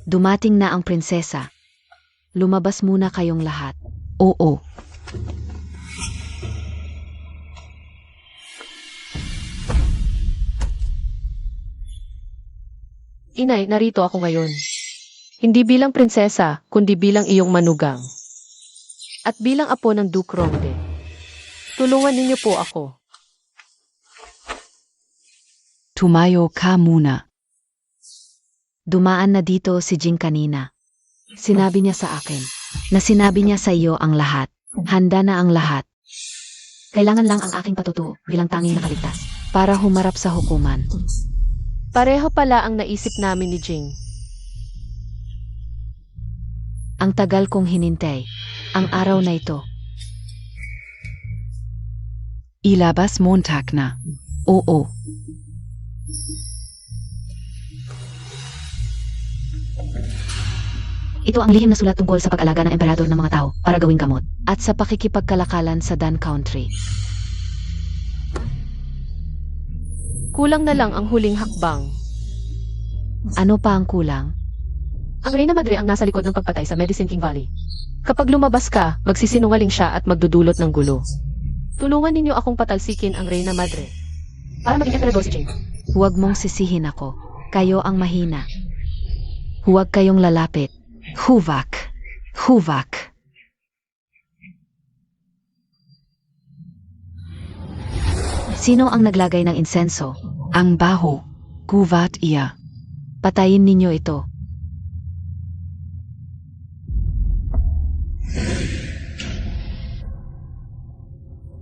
B: Dumating na ang prinsesa. Lumabas muna kayong lahat. Oo.
C: Inay, narito ako ngayon. Hindi bilang prinsesa, kundi bilang iyong manugang. At bilang apo ng Duke Ronde. Tulungan ninyo po ako.
E: Tumayo ka muna.
B: Dumaan na dito si Jing kanina. Sinabi niya sa akin na sinabi niya sa iyo ang lahat. Handa na ang lahat. Kailangan lang ang aking patutuo bilang tanging nakaligtas para humarap sa hukuman.
C: Pareho pala ang naisip namin ni Jing.
B: Ang tagal kong hinintay. Ang araw na ito.
E: Ilabas Montag na.
B: Oo. Ito ang lihim na sulat tungkol sa pag-alaga ng emperador ng mga tao para gawing gamot at sa pakikipagkalakalan sa Dan Country.
C: Kulang na lang ang huling hakbang.
B: Ano pa ang kulang?
C: Ang Reyna Madre ang nasa likod ng pagpatay sa Medicine King Valley. Kapag lumabas ka, magsisinungaling siya at magdudulot ng gulo. Tulungan ninyo akong patalsikin ang Reyna Madre. Para maging emperador si Jing.
B: Huwag mong sisihin ako. Kayo ang mahina. Huwag kayong lalapit. Huvak. Huvak. Sino ang naglagay ng insenso?
E: Ang baho. Kuvat iya.
B: Patayin ninyo ito.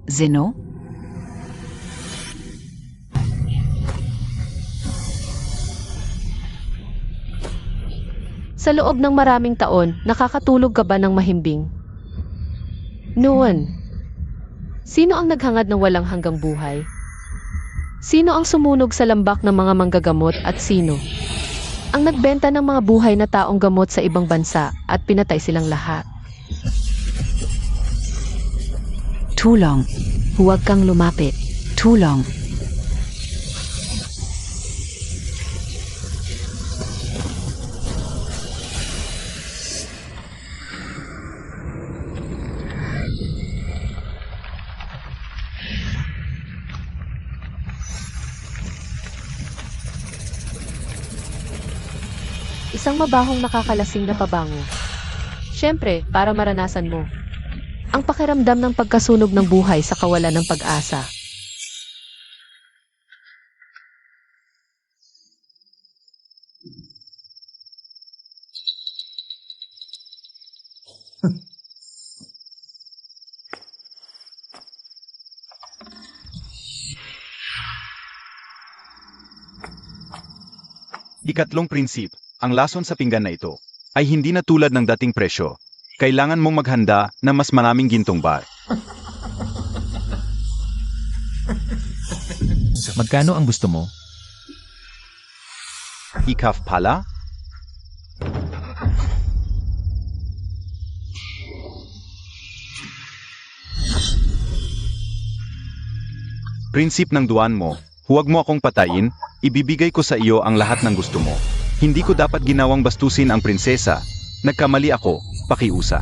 E: Zeno?
C: Sa loob ng maraming taon, nakakatulog ka ba ng mahimbing? Noon. Sino ang naghangad ng walang hanggang buhay? Sino ang sumunog sa lambak ng mga manggagamot at sino? Ang nagbenta ng mga buhay na taong gamot sa ibang bansa at pinatay silang lahat.
E: Tulong.
B: Huwag kang lumapit.
E: Tulong.
C: Isang mabahong nakakalasing na pabango. Siyempre, para maranasan mo. Ang pakiramdam ng pagkasunog ng buhay sa kawalan ng pag-asa.
A: Ikatlong prinsip, ang lason sa pinggan na ito ay hindi na tulad ng dating presyo. Kailangan mong maghanda ng mas maraming gintong bar.
D: Magkano ang gusto mo?
A: Ikaf pala? Prinsip ng duwan mo, huwag mo akong patayin, ibibigay ko sa iyo ang lahat ng gusto mo. Hindi ko dapat ginawang bastusin ang prinsesa. Nagkamali ako, pakiusa.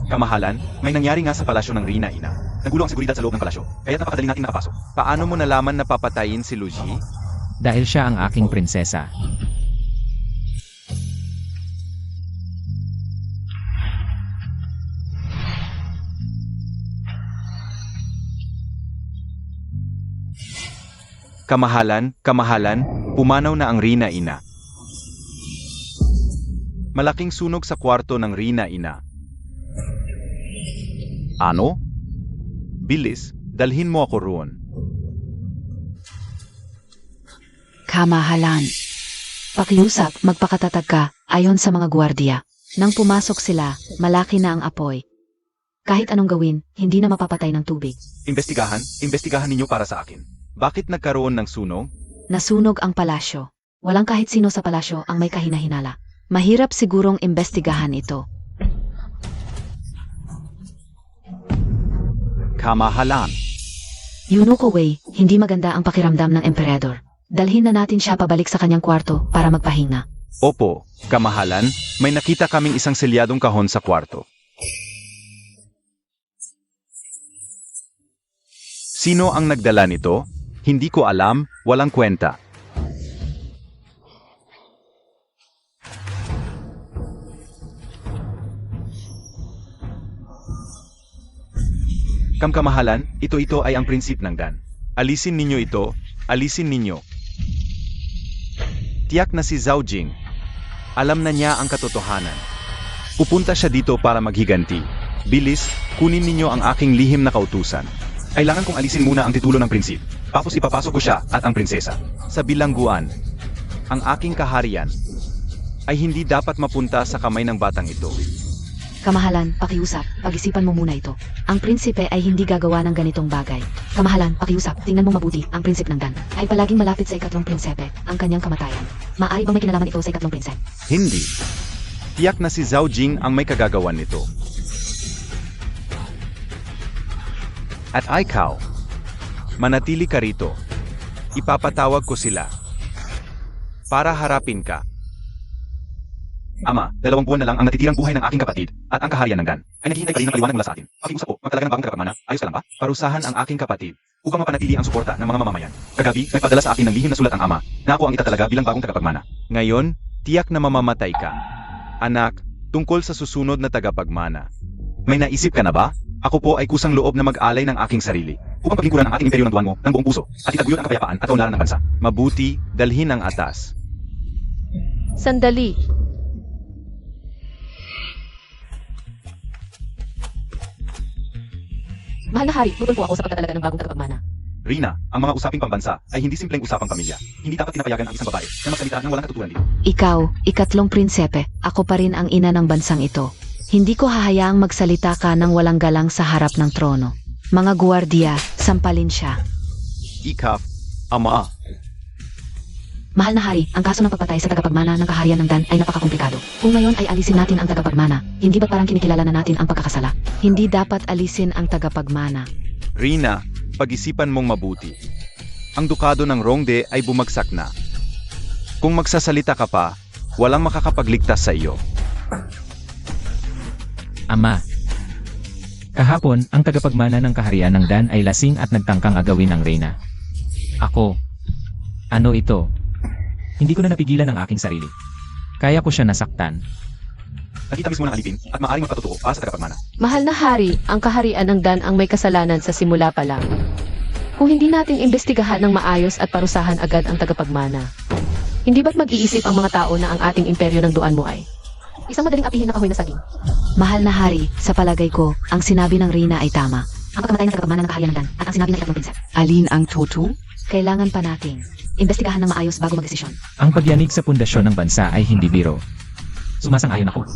A: Kamahalan, may nangyari nga sa palasyo ng Rina Ina. Nagulo ang seguridad sa loob ng palasyo, kaya napakadali natin nakapasok. Paano mo nalaman na papatayin si Luigi?
D: Dahil siya ang aking prinsesa.
A: Kamahalan, pumanaw na ang Rina Ina. Malaking sunog sa kwarto ng Rina Ina. Ano? Bilis, dalhin mo ako roon.
E: Kamahalan.
B: Pakiusap, magpakatatag ka, ayon sa mga gwardiya. Nang pumasok sila, malaki na ang apoy. Kahit anong gawin, hindi na mapapatay ng tubig.
A: Imbestigahan ninyo para sa akin. Bakit nagkaroon ng sunog?
B: Nasunog ang palasyo. Walang kahit sino sa palasyo ang may kahinahinala. Mahirap sigurong imbestigahan ito.
A: Kamahalan.
B: Eunuko Wei, hindi maganda ang pakiramdam ng emperador. Dalhin na natin siya pabalik sa kanyang kwarto para magpahinga.
A: Opo, kamahalan, may nakita kaming isang selyadong kahon sa kwarto. Sino ang nagdala nito? Hindi ko alam, walang kwenta. Kamahalan, ito ay ang prinsip ng Dan. Alisin ninyo ito, alisin ninyo. Tiyak na si Zhao Jing. Alam na niya ang katotohanan. Pupunta siya dito para maghiganti. Bilis, kunin ninyo ang aking lihim na kautusan. Kailangan kong alisin muna ang titulo ng prinsip. Tapos ipapasok ko siya at ang prinsesa. Sa bilangguan, ang aking kaharian ay hindi dapat mapunta sa kamay ng batang ito.
B: Kamahalan, pakiusap, pag-isipan mo muna ito. Ang prinsipe ay hindi gagawa ng ganitong bagay. Kamahalan, pakiusap, tingnan mo mabuti, ang prinsip ng Dan ay palaging malapit sa ikatlong prinsipe, ang kanyang kamatayan. Maaari bang may kinalaman ito sa ikatlong prinsip?
A: Hindi. Tiyak na si Zhao Jing ang may kagagawan nito. At ikaw, manatili ka rito. Ipapatawag ko sila. Para harapin ka. Ama, 2 buwan na lang ang natitirang buhay ng aking kapatid at ang kaharian ng Dan ay naghihintay pa rin ng paliwanag mula sa atin. Pakiusap po, magtalaga ng bagong tagapagmana. Ayos ka lang ba? Parusahan ang aking kapatid upang mapanatili ang suporta ng mga mamamayan. Kagabi, nagpadala sa akin ng lihim na sulat ang ama na ako ang itatalaga bilang bagong tagapagmana. Ngayon, tiyak na mamamatay ka. Anak, tungkol sa susunod na tagapagmana. May naisip ka na ba? Ako po ay kusang loob na mag-alay ng aking sarili upang paglingkuran ang ating imperyo ng duwan mo ng buong puso at itaguyod ang kapayapaan at kaunlaran ng bansa. Mabuti, dalhin ang atas.
C: Sandali. Mahal na hari, tutol po ako sa pagtatalaga ng bagong tagapagmana.
A: Rina, ang mga usaping pambansa ay hindi simpleng usapang pamilya. Hindi dapat pinapayagan ang isang babae na magsalita ng walang katuturan dito.
B: Ikaw, ikatlong prinsipe, ako pa rin ang ina ng bansang ito. Hindi ko hahayaang magsalita ka ng walang galang sa harap ng trono. Mga guwardiya, sampalin siya.
A: Ikaf, ama.
B: Mahal na hari, ang kaso ng pagpatay sa tagapagmana ng kaharian ng Dan ay napakakomplikado. Kung ngayon ay alisin natin ang tagapagmana, hindi ba parang kinikilala na natin ang pagkakasala?
E: Hindi dapat alisin ang tagapagmana.
A: Rina, pag-isipan mong mabuti. Ang dukado ng Rongde ay bumagsak na. Kung magsasalita ka pa, walang makakapagligtas sa iyo.
D: Ama. Kahapon, ang tagapagmana ng kaharian ng Dan ay lasing at nagtangkang agawin ang reyna. Ako. Ano ito? Hindi ko na napigilan ang aking sarili. Kaya ko siya nasaktan.
A: Nakita mismo ng alipin at maaaring magpatotoo para sa tagapagmana.
C: Mahal na hari, ang kaharian ng Dan ang may kasalanan sa simula pa lang. Kung hindi natin imbestigahan ng maayos at parusahan agad ang tagapagmana, hindi ba't mag-iisip ang mga tao na ang ating imperyo ng Duan mo ay isang madaling apihin na kahoy na saging?
B: Mahal na hari, sa palagay ko, ang sinabi ng Rina ay tama. Ang pagkamatay ng tagapagmana ng kaharian ng Dan at ang sinabi ng ikatlong prinsep.
E: Alin ang toto?
B: Kailangan pa nating imbestigahan ng maayos bago magdesisyon.
D: Ang pagyanig sa pundasyon ng bansa ay hindi biro. Sumasang-ayon ako.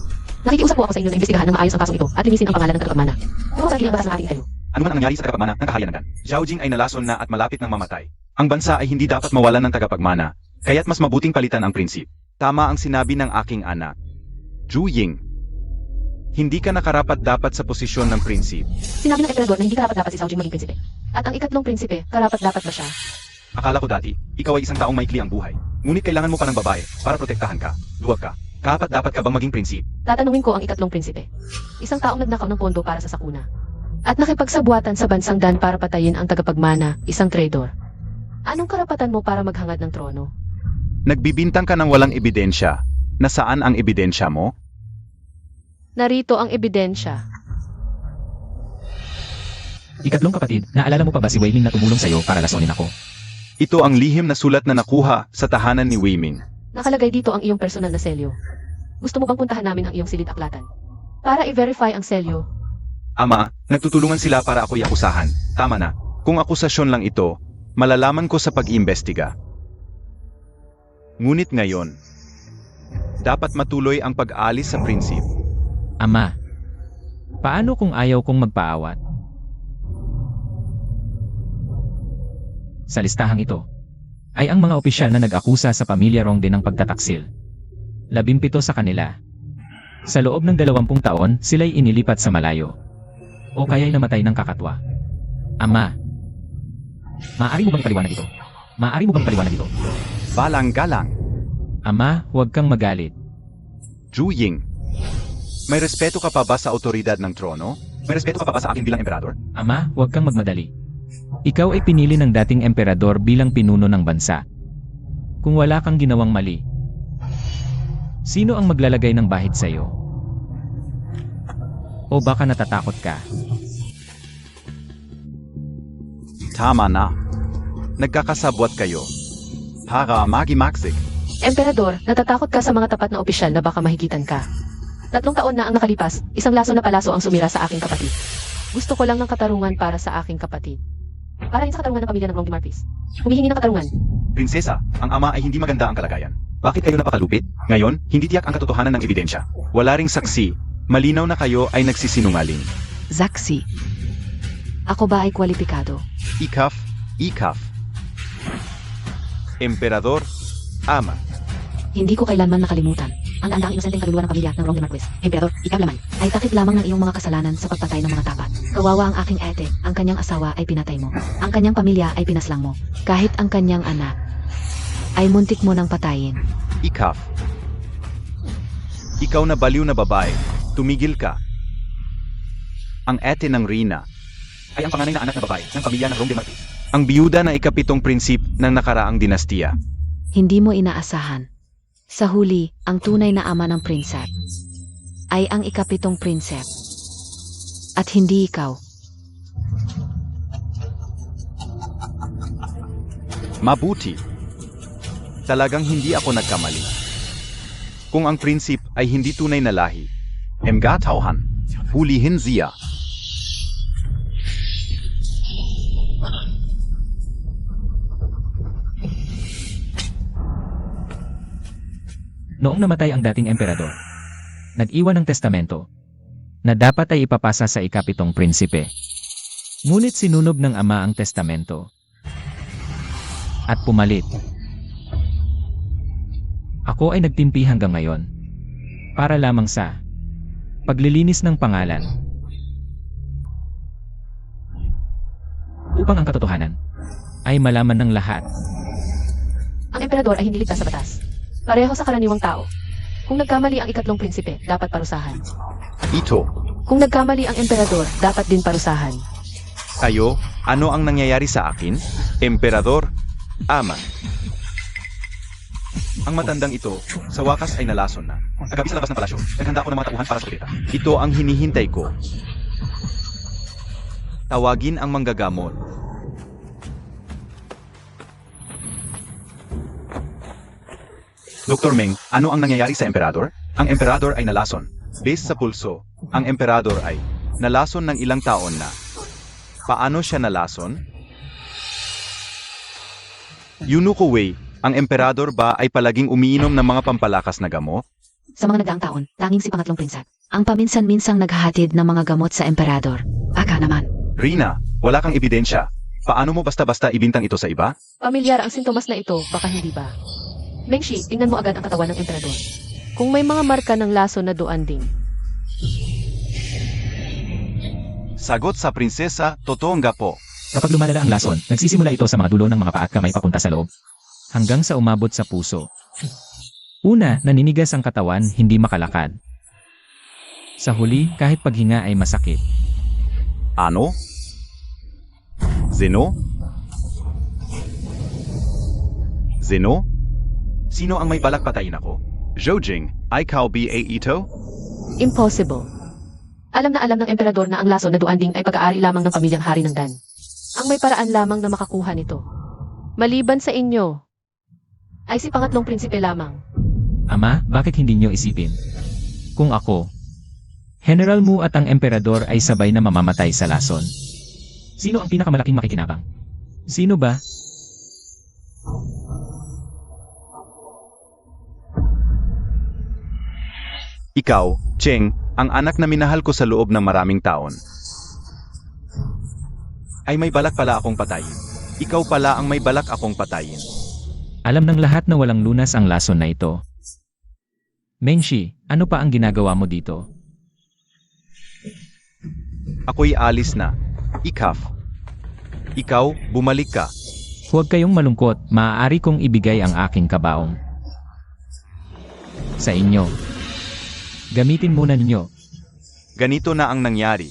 C: Nakikiusap po ako sa inyo na imbestigahan ng maayos ang kasong ito at linisin ang pangalan ng tagapagmana. Kung sa ang batas ng ating imperyo.
A: Ano man ang nangyari sa tagapagmana ng kaharian ng Dan? Zhao Jing ay nalason na at malapit ng mamatay. Ang bansa ay hindi dapat mawalan ng tagapagmana, kaya't mas mabuting palitan ang prinsip. Tama ang sinabi ng aking anak. Zhu Ying. Hindi ka nakarapat dapat sa posisyon ng prinsip.
C: Sinabi ng emperador na hindi karapat-dapat si Zhao Jing maging prinsipe. At ang ikatlong prinsipe, karapat-dapat ba siya?
A: Akala ko dati, ikaw ay isang taong maikli ang buhay. Ngunit kailangan mo pa ng babae para protektahan ka. Duwag ka. Karapat dapat ka bang maging prinsip?
C: Tatanungin ko ang ikatlong prinsipe. Isang taong nagnakaw ng pondo para sa sakuna. At nakipagsabuatan sa bansang Dan para patayin ang tagapagmana, isang traidor. Anong karapatan mo para maghangad ng trono?
A: Nagbibintang ka ng walang ebidensya. Nasaan ang ebidensya mo?
C: Narito ang ebidensya.
D: Ikatlong kapatid, naalala mo pa ba si Wei Ming na tumulong sa'yo para lasonin ako?
A: Ito ang lihim na sulat na nakuha sa tahanan ni Wei Ming.
C: Nakalagay dito ang iyong personal na selyo. Gusto mo bang puntahan namin ang iyong silid-aklatan? Para i-verify ang selyo.
A: Ama, nagtutulungan sila para ako'y akusahan. Tama na. Kung akusasyon lang ito, malalaman ko sa pag-iimbestiga. Ngunit ngayon, dapat matuloy ang pag-alis sa prinsip.
D: Ama. Paano kung ayaw kong magpaawat? Sa listahang ito, ay ang mga opisyal na nag-akusa sa pamilya Rongde ng pagtataksil. 17 sa kanila. Sa loob ng 20 taon, sila'y inilipat sa malayo. O kaya'y namatay ng kakatwa. Ama. Maaari mo bang paliwanag ito? Maaari mo bang paliwanag ito?
A: Balang-galang.
D: Ama, huwag kang magalit.
A: Zhu Ying. May respeto ka pa ba sa otoridad ng trono? May respeto ka pa ba sa akin bilang emperador?
D: Ama, huwag kang magmadali. Ikaw ay pinili ng dating emperador bilang pinuno ng bansa. Kung wala kang ginawang mali, sino ang maglalagay ng bahid sa iyo? O baka natatakot ka?
A: Tama na. Nagkakasabwat kayo. Para magimaksik.
C: Emperador, natatakot ka sa mga tapat na opisyal na baka mahigitan ka. 3 taon na ang nakalipas, isang laso na palaso ang sumira sa aking kapatid. Gusto ko lang ng katarungan para sa aking kapatid. Para rin sa katarungan ng pamilya ng Rongde Marquis. Humihingi ng katarungan.
A: Prinsesa, ang ama ay hindi maganda ang kalagayan. Bakit kayo napakalupit? Ngayon, hindi tiyak ang katotohanan ng ebidensya. Wala ring saksi. Malinaw na kayo ay nagsisinungaling.
E: Saksi.
B: Ako ba ay kwalipikado?
A: Ikaf. Emperador, ama.
B: Hindi ko kailanman nakalimutan ang daang inosenteng kaluluwa ng pamilya ng Rongde Marquis. Emperador, ikaw laman, ay takip lamang ng iyong mga kasalanan sa pagpatay ng mga tapat. Kawawa ang aking ete, ang kanyang asawa ay pinatay mo. Ang kanyang pamilya ay pinaslang mo. Kahit ang kanyang anak ay muntik mo nang patayin.
A: Ikaf. Ikaw na baliw na babae, tumigil ka. Ang ete ng Rina ay ang panganay na anak na babae ng pamilya ng Rongde Marquis. Ang biyuda na ikapitong prinsip ng nakaraang dinastiya.
B: Hindi mo inaasahan. Sa huli, ang tunay na ama ng prinsep ay ang ikapitong prinsep. At hindi ikaw.
A: Mabuti. Talagang hindi ako nagkamali. Kung ang prinsip ay hindi tunay na lahi, emgatauhan, hulihin siya.
D: Noong namatay ang dating emperador, nag-iwan ng testamento na dapat ay ipapasa sa ikapitong prinsipe. Ngunit sinunog ng ama ang testamento at pumalit Ako ay nagtimpi hanggang ngayon. Para lamang sa paglilinis ng pangalan. Upang ang katotohanan ay malaman ng lahat.
C: Ang emperador ay hindi ligtas sa batas. Pareho sa karaniwang tao. Kung nagkamali ang ikatlong prinsipe, dapat parusahan.
A: Ito,
C: Kung nagkamali ang emperador, dapat din parusahan.
A: kayo, ano ang nangyayari sa akin? Emperador, ama. Ang matandang ito, sa wakas ay nalason na. Kagabi sa labas ng palasyo, naghanda ako ng mga tauhan para sa kutita. Ito ang hinihintay ko. Tawagin ang manggagamot. Dr. Meng, ano ang nangyayari sa emperador? Ang emperador ay nalason. Base sa pulso, ang emperador ay nalason ng ilang taon na. Paano siya nalason? Yunuko Wei, ang emperador ba ay palaging umiinom ng mga pampalakas na gamot?
B: Sa mga nagdaang taon, tanging si pangatlong prinsep. Ang paminsan-minsang naghahatid ng mga gamot sa emperador. Aka naman.
A: Rina, wala kang ebidensya. Paano mo basta-basta ibintang ito sa iba?
C: Pamilyar ang sintomas na ito, baka hindi ba? Mengshi, tingnan mo agad ang katawan ng emperador. Kung may mga marka ng laso na doanding.
A: Sagot sa prinsesa, totoo nga po.
D: Kapag lumalala ang lason, nagsisimula ito sa mga dulo ng mga paa at kamay papunta sa loob. Hanggang sa umabot sa puso. Una, naninigas ang katawan, hindi makalakad. Sa huli, kahit paghinga ay masakit.
A: Ano? Zeno? Zeno? Sino ang may balak patayin ako? Zhojing, ikaw ba ito?
C: Impossible. Alam ng emperador na ang laso na doanding ay pag-aari lamang ng pamilyang hari ng Dan. Ang may paraan lamang na makakuha nito. Maliban sa inyo, ay si pangatlong prinsipe lamang.
D: Ama, bakit hindi niyo isipin? Kung ako, General Mu at ang emperador ay sabay na mamamatay sa lason. Sino ang pinakamalaking makikinabang? Sino ba?
A: Ikaw, Cheng, ang anak na minahal ko sa loob ng maraming taon. Ay may balak pala akong patayin. Ikaw pala ang may balak akong patayin.
D: Alam ng lahat na walang lunas ang lason na ito. Mengshi, ano pa ang ginagawa mo dito?
A: Ako'y alis na. Ikaf. Ikaw, bumalik ka.
D: Huwag kayong malungkot, maaari kong ibigay ang aking kabaong. Sa inyo. Gamitin muna ninyo.
A: Ganito na ang nangyari.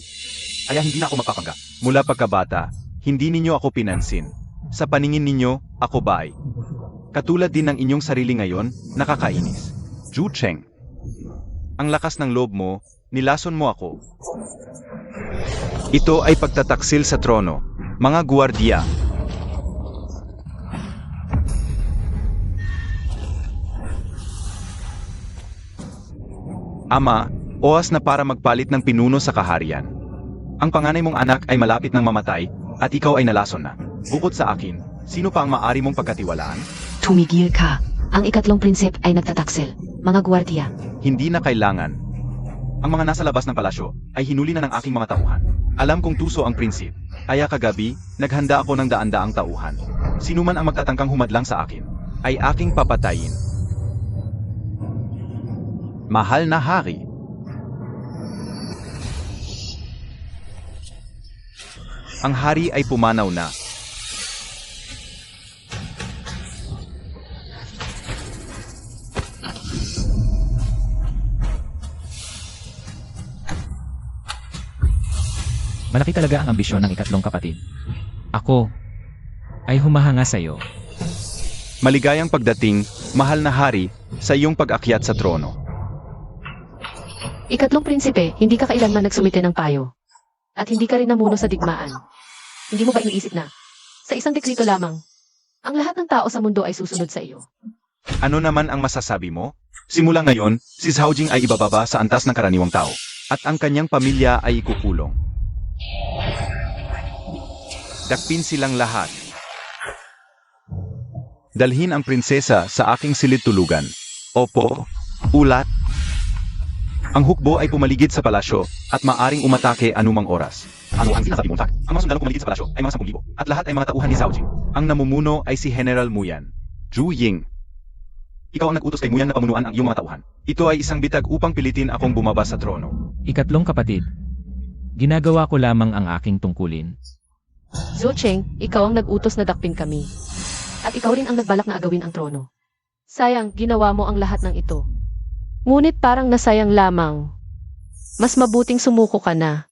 A: Kaya hindi na ako mapapangga. Mula pagkabata, hindi ninyo ako pinansin. Sa paningin ninyo, ako ba ay katulad din ng inyong sarili ngayon, nakakainis. Zhu Cheng. Ang lakas ng loob mo, nilason mo ako. Ito ay pagtataksil sa trono, mga guwardiya. Ama, oras na para magpalit ng pinuno sa kaharian. Ang panganay mong anak ay malapit nang mamatay, at ikaw ay nalason na. Bukod sa akin, sino pa ang maaari mong pagkatiwalaan?
B: Tumigil ka. Ang ikatlong prinsip ay nagtataksil. Mga gwardiya.
A: Hindi na kailangan. Ang mga nasa labas ng palasyo ay hinuli na ng aking mga tauhan. Alam kong tuso ang prinsip, kaya kagabi, naghanda ako ng daan-daang tauhan. Sino man ang magtatangkang humadlang sa akin, ay aking papatayin. Mahal na hari. Ang hari ay pumanaw na.
D: Malaki talaga ang ambisyon ng ikatlong kapatid. Ako ay humahanga sa iyo.
A: Maligayang pagdating, mahal na hari, sa iyong pag-akyat sa trono.
C: Ikatlong prinsipe, hindi ka kailanman nagsumite ng payo. At hindi ka rin namuno sa digmaan. Hindi mo ba iniisip na, sa isang dekrito lamang, ang lahat ng tao sa mundo ay susunod sa iyo?
A: Ano naman ang masasabi mo? Simula ngayon, si Zhao Jing ay ibababa sa antas ng karaniwang tao, at ang kanyang pamilya ay ikukulong. Dakpin silang lahat. Dalhin ang prinsesa sa aking silid tulugan. Opo, ulat. Ang hukbo ay pumaligid sa palasyo at maaring umatake anumang oras. Ano ang sinasabi mong fact? Ang mga sundalong pumaligid sa palasyo ay mga 10,000 at lahat ay mga tauhan ni Zhao Jing. Ang namumuno ay si General Mu Yan, Zhu Ying. ikaw ang nag-utos kay Nguyen na pamunuan ang iyong mga tauhan. Ito ay isang bitag upang pilitin akong bumaba sa trono.
D: Ikatlong kapatid, ginagawa ko lamang ang aking tungkulin.
C: Zhou Cheng, ikaw ang nag-utos na dakpin kami. At ikaw rin ang nagbalak na agawin ang trono. Sayang, ginawa mo ang lahat ng ito. Ngunit parang nasayang lamang. Mas mabuting sumuko ka na.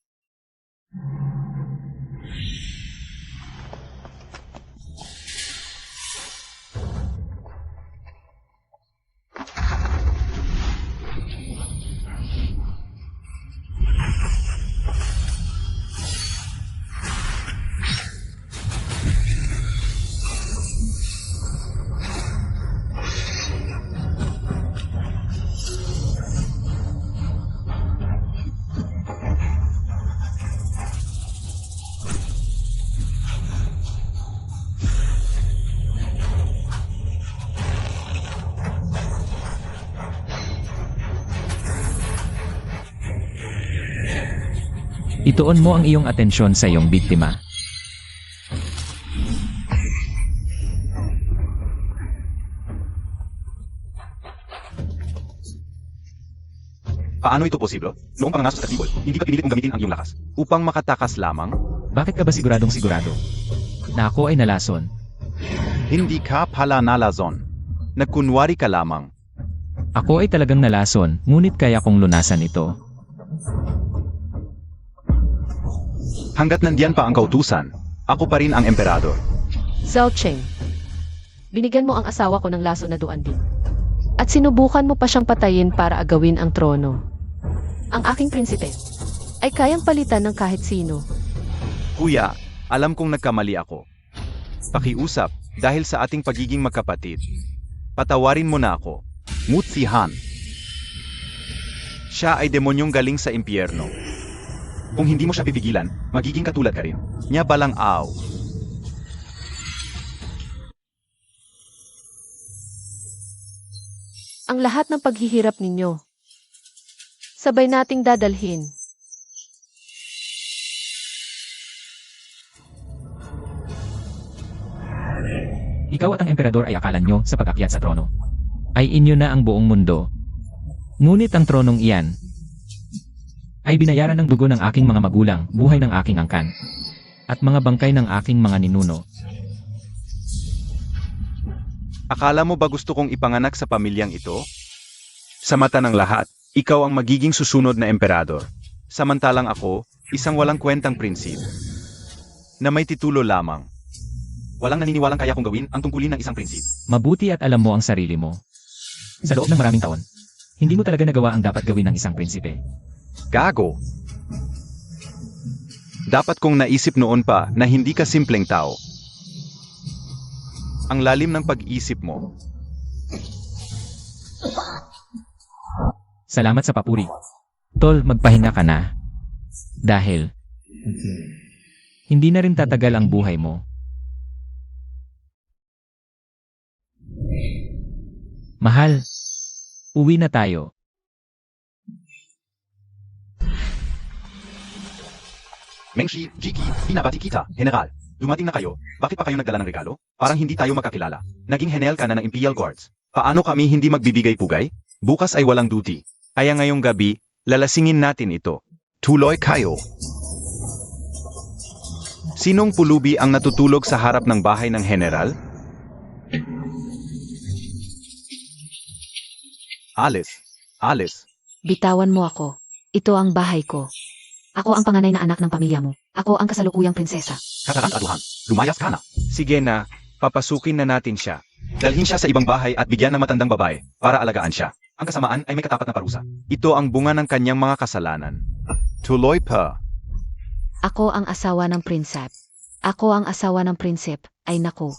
D: Ituon mo ang iyong atensyon sa iyong biktima.
A: Paano ito posible? Noong pangangaso sa kasibol, hindi ka pinilit mong gamitin ang iyong lakas. Upang makatakas lamang,
D: Bakit ka ba siguradong sigurado na ako ay nalason?
A: hindi ka pala nalazon. Nagkunwari ka lamang.
D: Ako ay talagang nalason, ngunit kaya kong lunasan ito.
A: Hanggat nandiyan pa ang kautusan, ako pa rin ang emperador.
C: Zhou Cheng, binigyan mo ang asawa ko ng laso na duandin. At sinubukan mo pa siyang patayin para agawin ang trono. Ang aking prinsipe ay kayang palitan ng kahit sino.
A: Kuya, alam kong nagkamali ako. Pakiusap, dahil sa ating pagiging magkapatid. Patawarin mo na ako. Mutsi Han. Siya ay demonyong galing sa impyerno. Kung hindi mo siya pipigilan, magiging katulad ka rin. Nya balang aw.
C: Ang lahat ng paghihirap ninyo, sabay nating dadalhin.
D: Ikaw at ang emperador ay akala nyo sa pag-akyat sa trono. Ay inyo na ang buong mundo. Ngunit ang tronong iyan ay binayaran ng dugo ng aking mga magulang, buhay ng aking angkan, at mga bangkay ng aking mga ninuno.
A: Akala mo ba gusto kong ipanganak sa pamilyang ito? Sa mata ng lahat, ikaw ang magiging susunod na emperador. Samantalang ako, isang walang kwentang prinsip. Na may titulo lamang. Walang naniniwalang kaya kong gawin ang tungkulin ng isang prinsip.
D: Mabuti at alam mo ang sarili mo. Sa loob ng maraming taon, hindi mo talaga nagawa ang dapat gawin ng isang prinsipe.
A: Gago! Dapat kong naisip noon pa na hindi ka simpleng tao. Ang lalim ng pag-isip mo.
D: Salamat sa papuri. Tol, magpahinga ka na. Dahil hindi na rin tatagal ang buhay mo. Mahal, uwi na tayo.
A: Mengshi, Jiki, binabati kita, General. Dumating na kayo, bakit pa kayo nagdala ng regalo? Parang hindi tayo magkakilala. Naging Henel ka na ng Imperial Guards. Paano kami hindi magbibigay pugay? Bukas ay walang duty. Kaya ngayong gabi, lalasingin natin ito. Tuloy kayo. Sinong pulubi ang natutulog sa harap ng bahay ng General? Alice. Alice.
B: Bitawan mo ako. Ito ang bahay ko. Ako ang panganay na anak ng pamilya mo. Ako ang kasalukuyang prinsesa.
A: Katarang-aduhan. Lumayas ka na. Sige na, papasukin na natin siya. Dalhin siya sa ibang bahay at bigyan ng matandang babae para alagaan siya. Ang kasamaan ay may katapat na parusa. Ito ang bunga ng kanyang mga kasalanan. Tuloy pa.
B: Ako ang asawa ng prinsep. Ako ang asawa ng prinsip. Ay nako.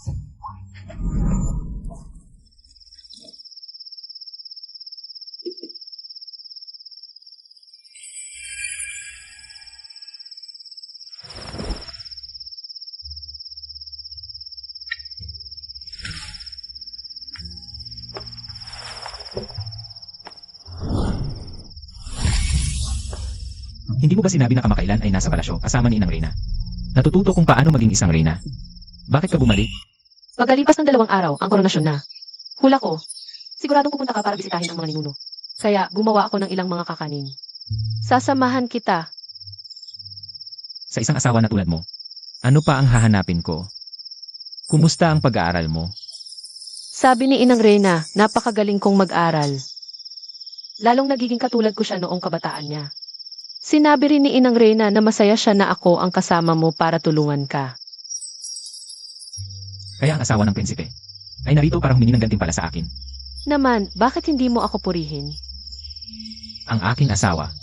D: Hindi mo ba sinabi na kamakailan ay nasa palasyo kasama ni Inang Reyna? Natututo kung paano maging isang reyna. Bakit ka bumalik?
C: Pagkalipas ng 2 araw, ang koronasyon na. Hula ko, Siguradong pupunta ka para bisitahin ang mga ninuno. Kaya gumawa ako ng ilang mga kakanin. Sasamahan kita.
D: Sa isang asawa na tulad mo, ano pa ang hahanapin ko? Kumusta ang pag-aaral mo?
C: Sabi ni Inang Reyna, napakagaling kong mag-aral. Lalong nagiging katulad ko siya noong kabataan niya. Sinabi rin ni Inang Reyna na masaya siya na ako ang kasama mo para tulungan ka.
D: Kaya ang asawa ng prinsipe ay narito para humingi ng gantimpala sa akin.
C: Naman, bakit hindi mo ako purihin?
D: Ang aking asawa.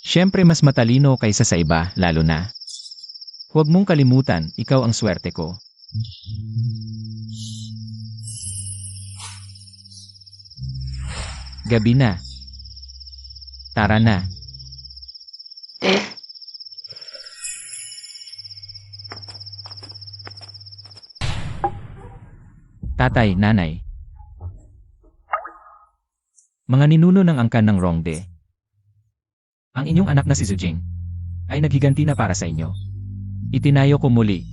D: Siyempre mas matalino kaysa sa iba, lalo na. Huwag mong kalimutan, ikaw ang swerte ko. Gabi na. Tara na. Tatay, nanay. Mga ninuno ng angkan ng Rongde. Ang inyong anak na si Zujing ay naghiganti na para sa inyo. Itinayo ko muli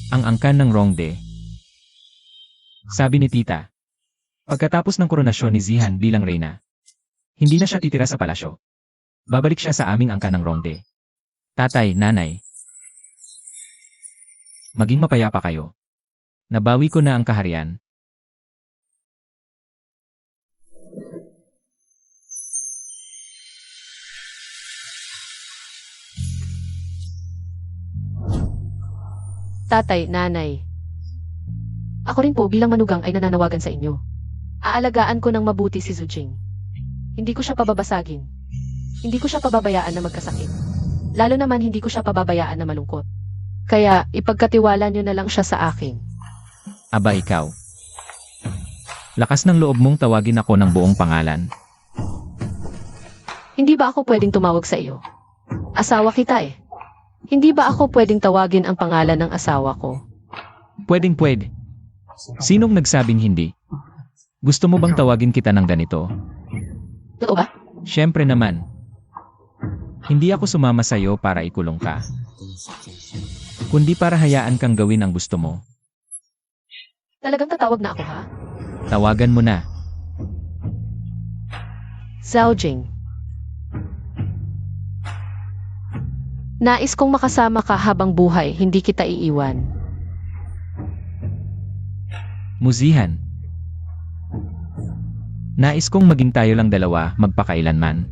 D: ang angkan ng Rongde. Sabi ni tita, pagkatapos ng koronasyon ni Zihan bilang reyna, hindi na siya titira sa palasyo. Babalik siya sa aming angkan ng Rongde. Tatay, nanay. Maging mapayapa kayo. Nabawi ko na ang kaharian.
C: Tatay, nanay. Ako rin po bilang manugang ay nananawagan sa inyo. Aalagaan ko ng mabuti si Zujing. Hindi ko siya pababasagin. Hindi ko siya pababayaan na magkasakit. Lalo naman hindi ko siya pababayaan na malungkot. Kaya ipagkatiwala niyo na lang siya sa akin.
D: Aba ikaw. Lakas ng loob mong tawagin ako ng buong pangalan.
C: Hindi ba ako pwedeng tumawag sa iyo? Asawa kita eh. Hindi ba ako pwedeng tawagin ang pangalan ng asawa ko?
D: Pwedeng pwede. Sinong nagsabing hindi? Gusto mo bang tawagin kita ng ganito?
C: Totoo ba?
D: Siyempre naman. Hindi ako sumama sa iyo para ikulong ka. Kundi para hayaan kang gawin ang gusto mo.
C: Talagang tatawag na ako ha?
D: Tawagan mo na.
C: Zhaojing. Nais kong makasama ka habang buhay, hindi kita iiwan.
D: Muzihan. Nais kong maging tayo lang dalawa magpakailanman.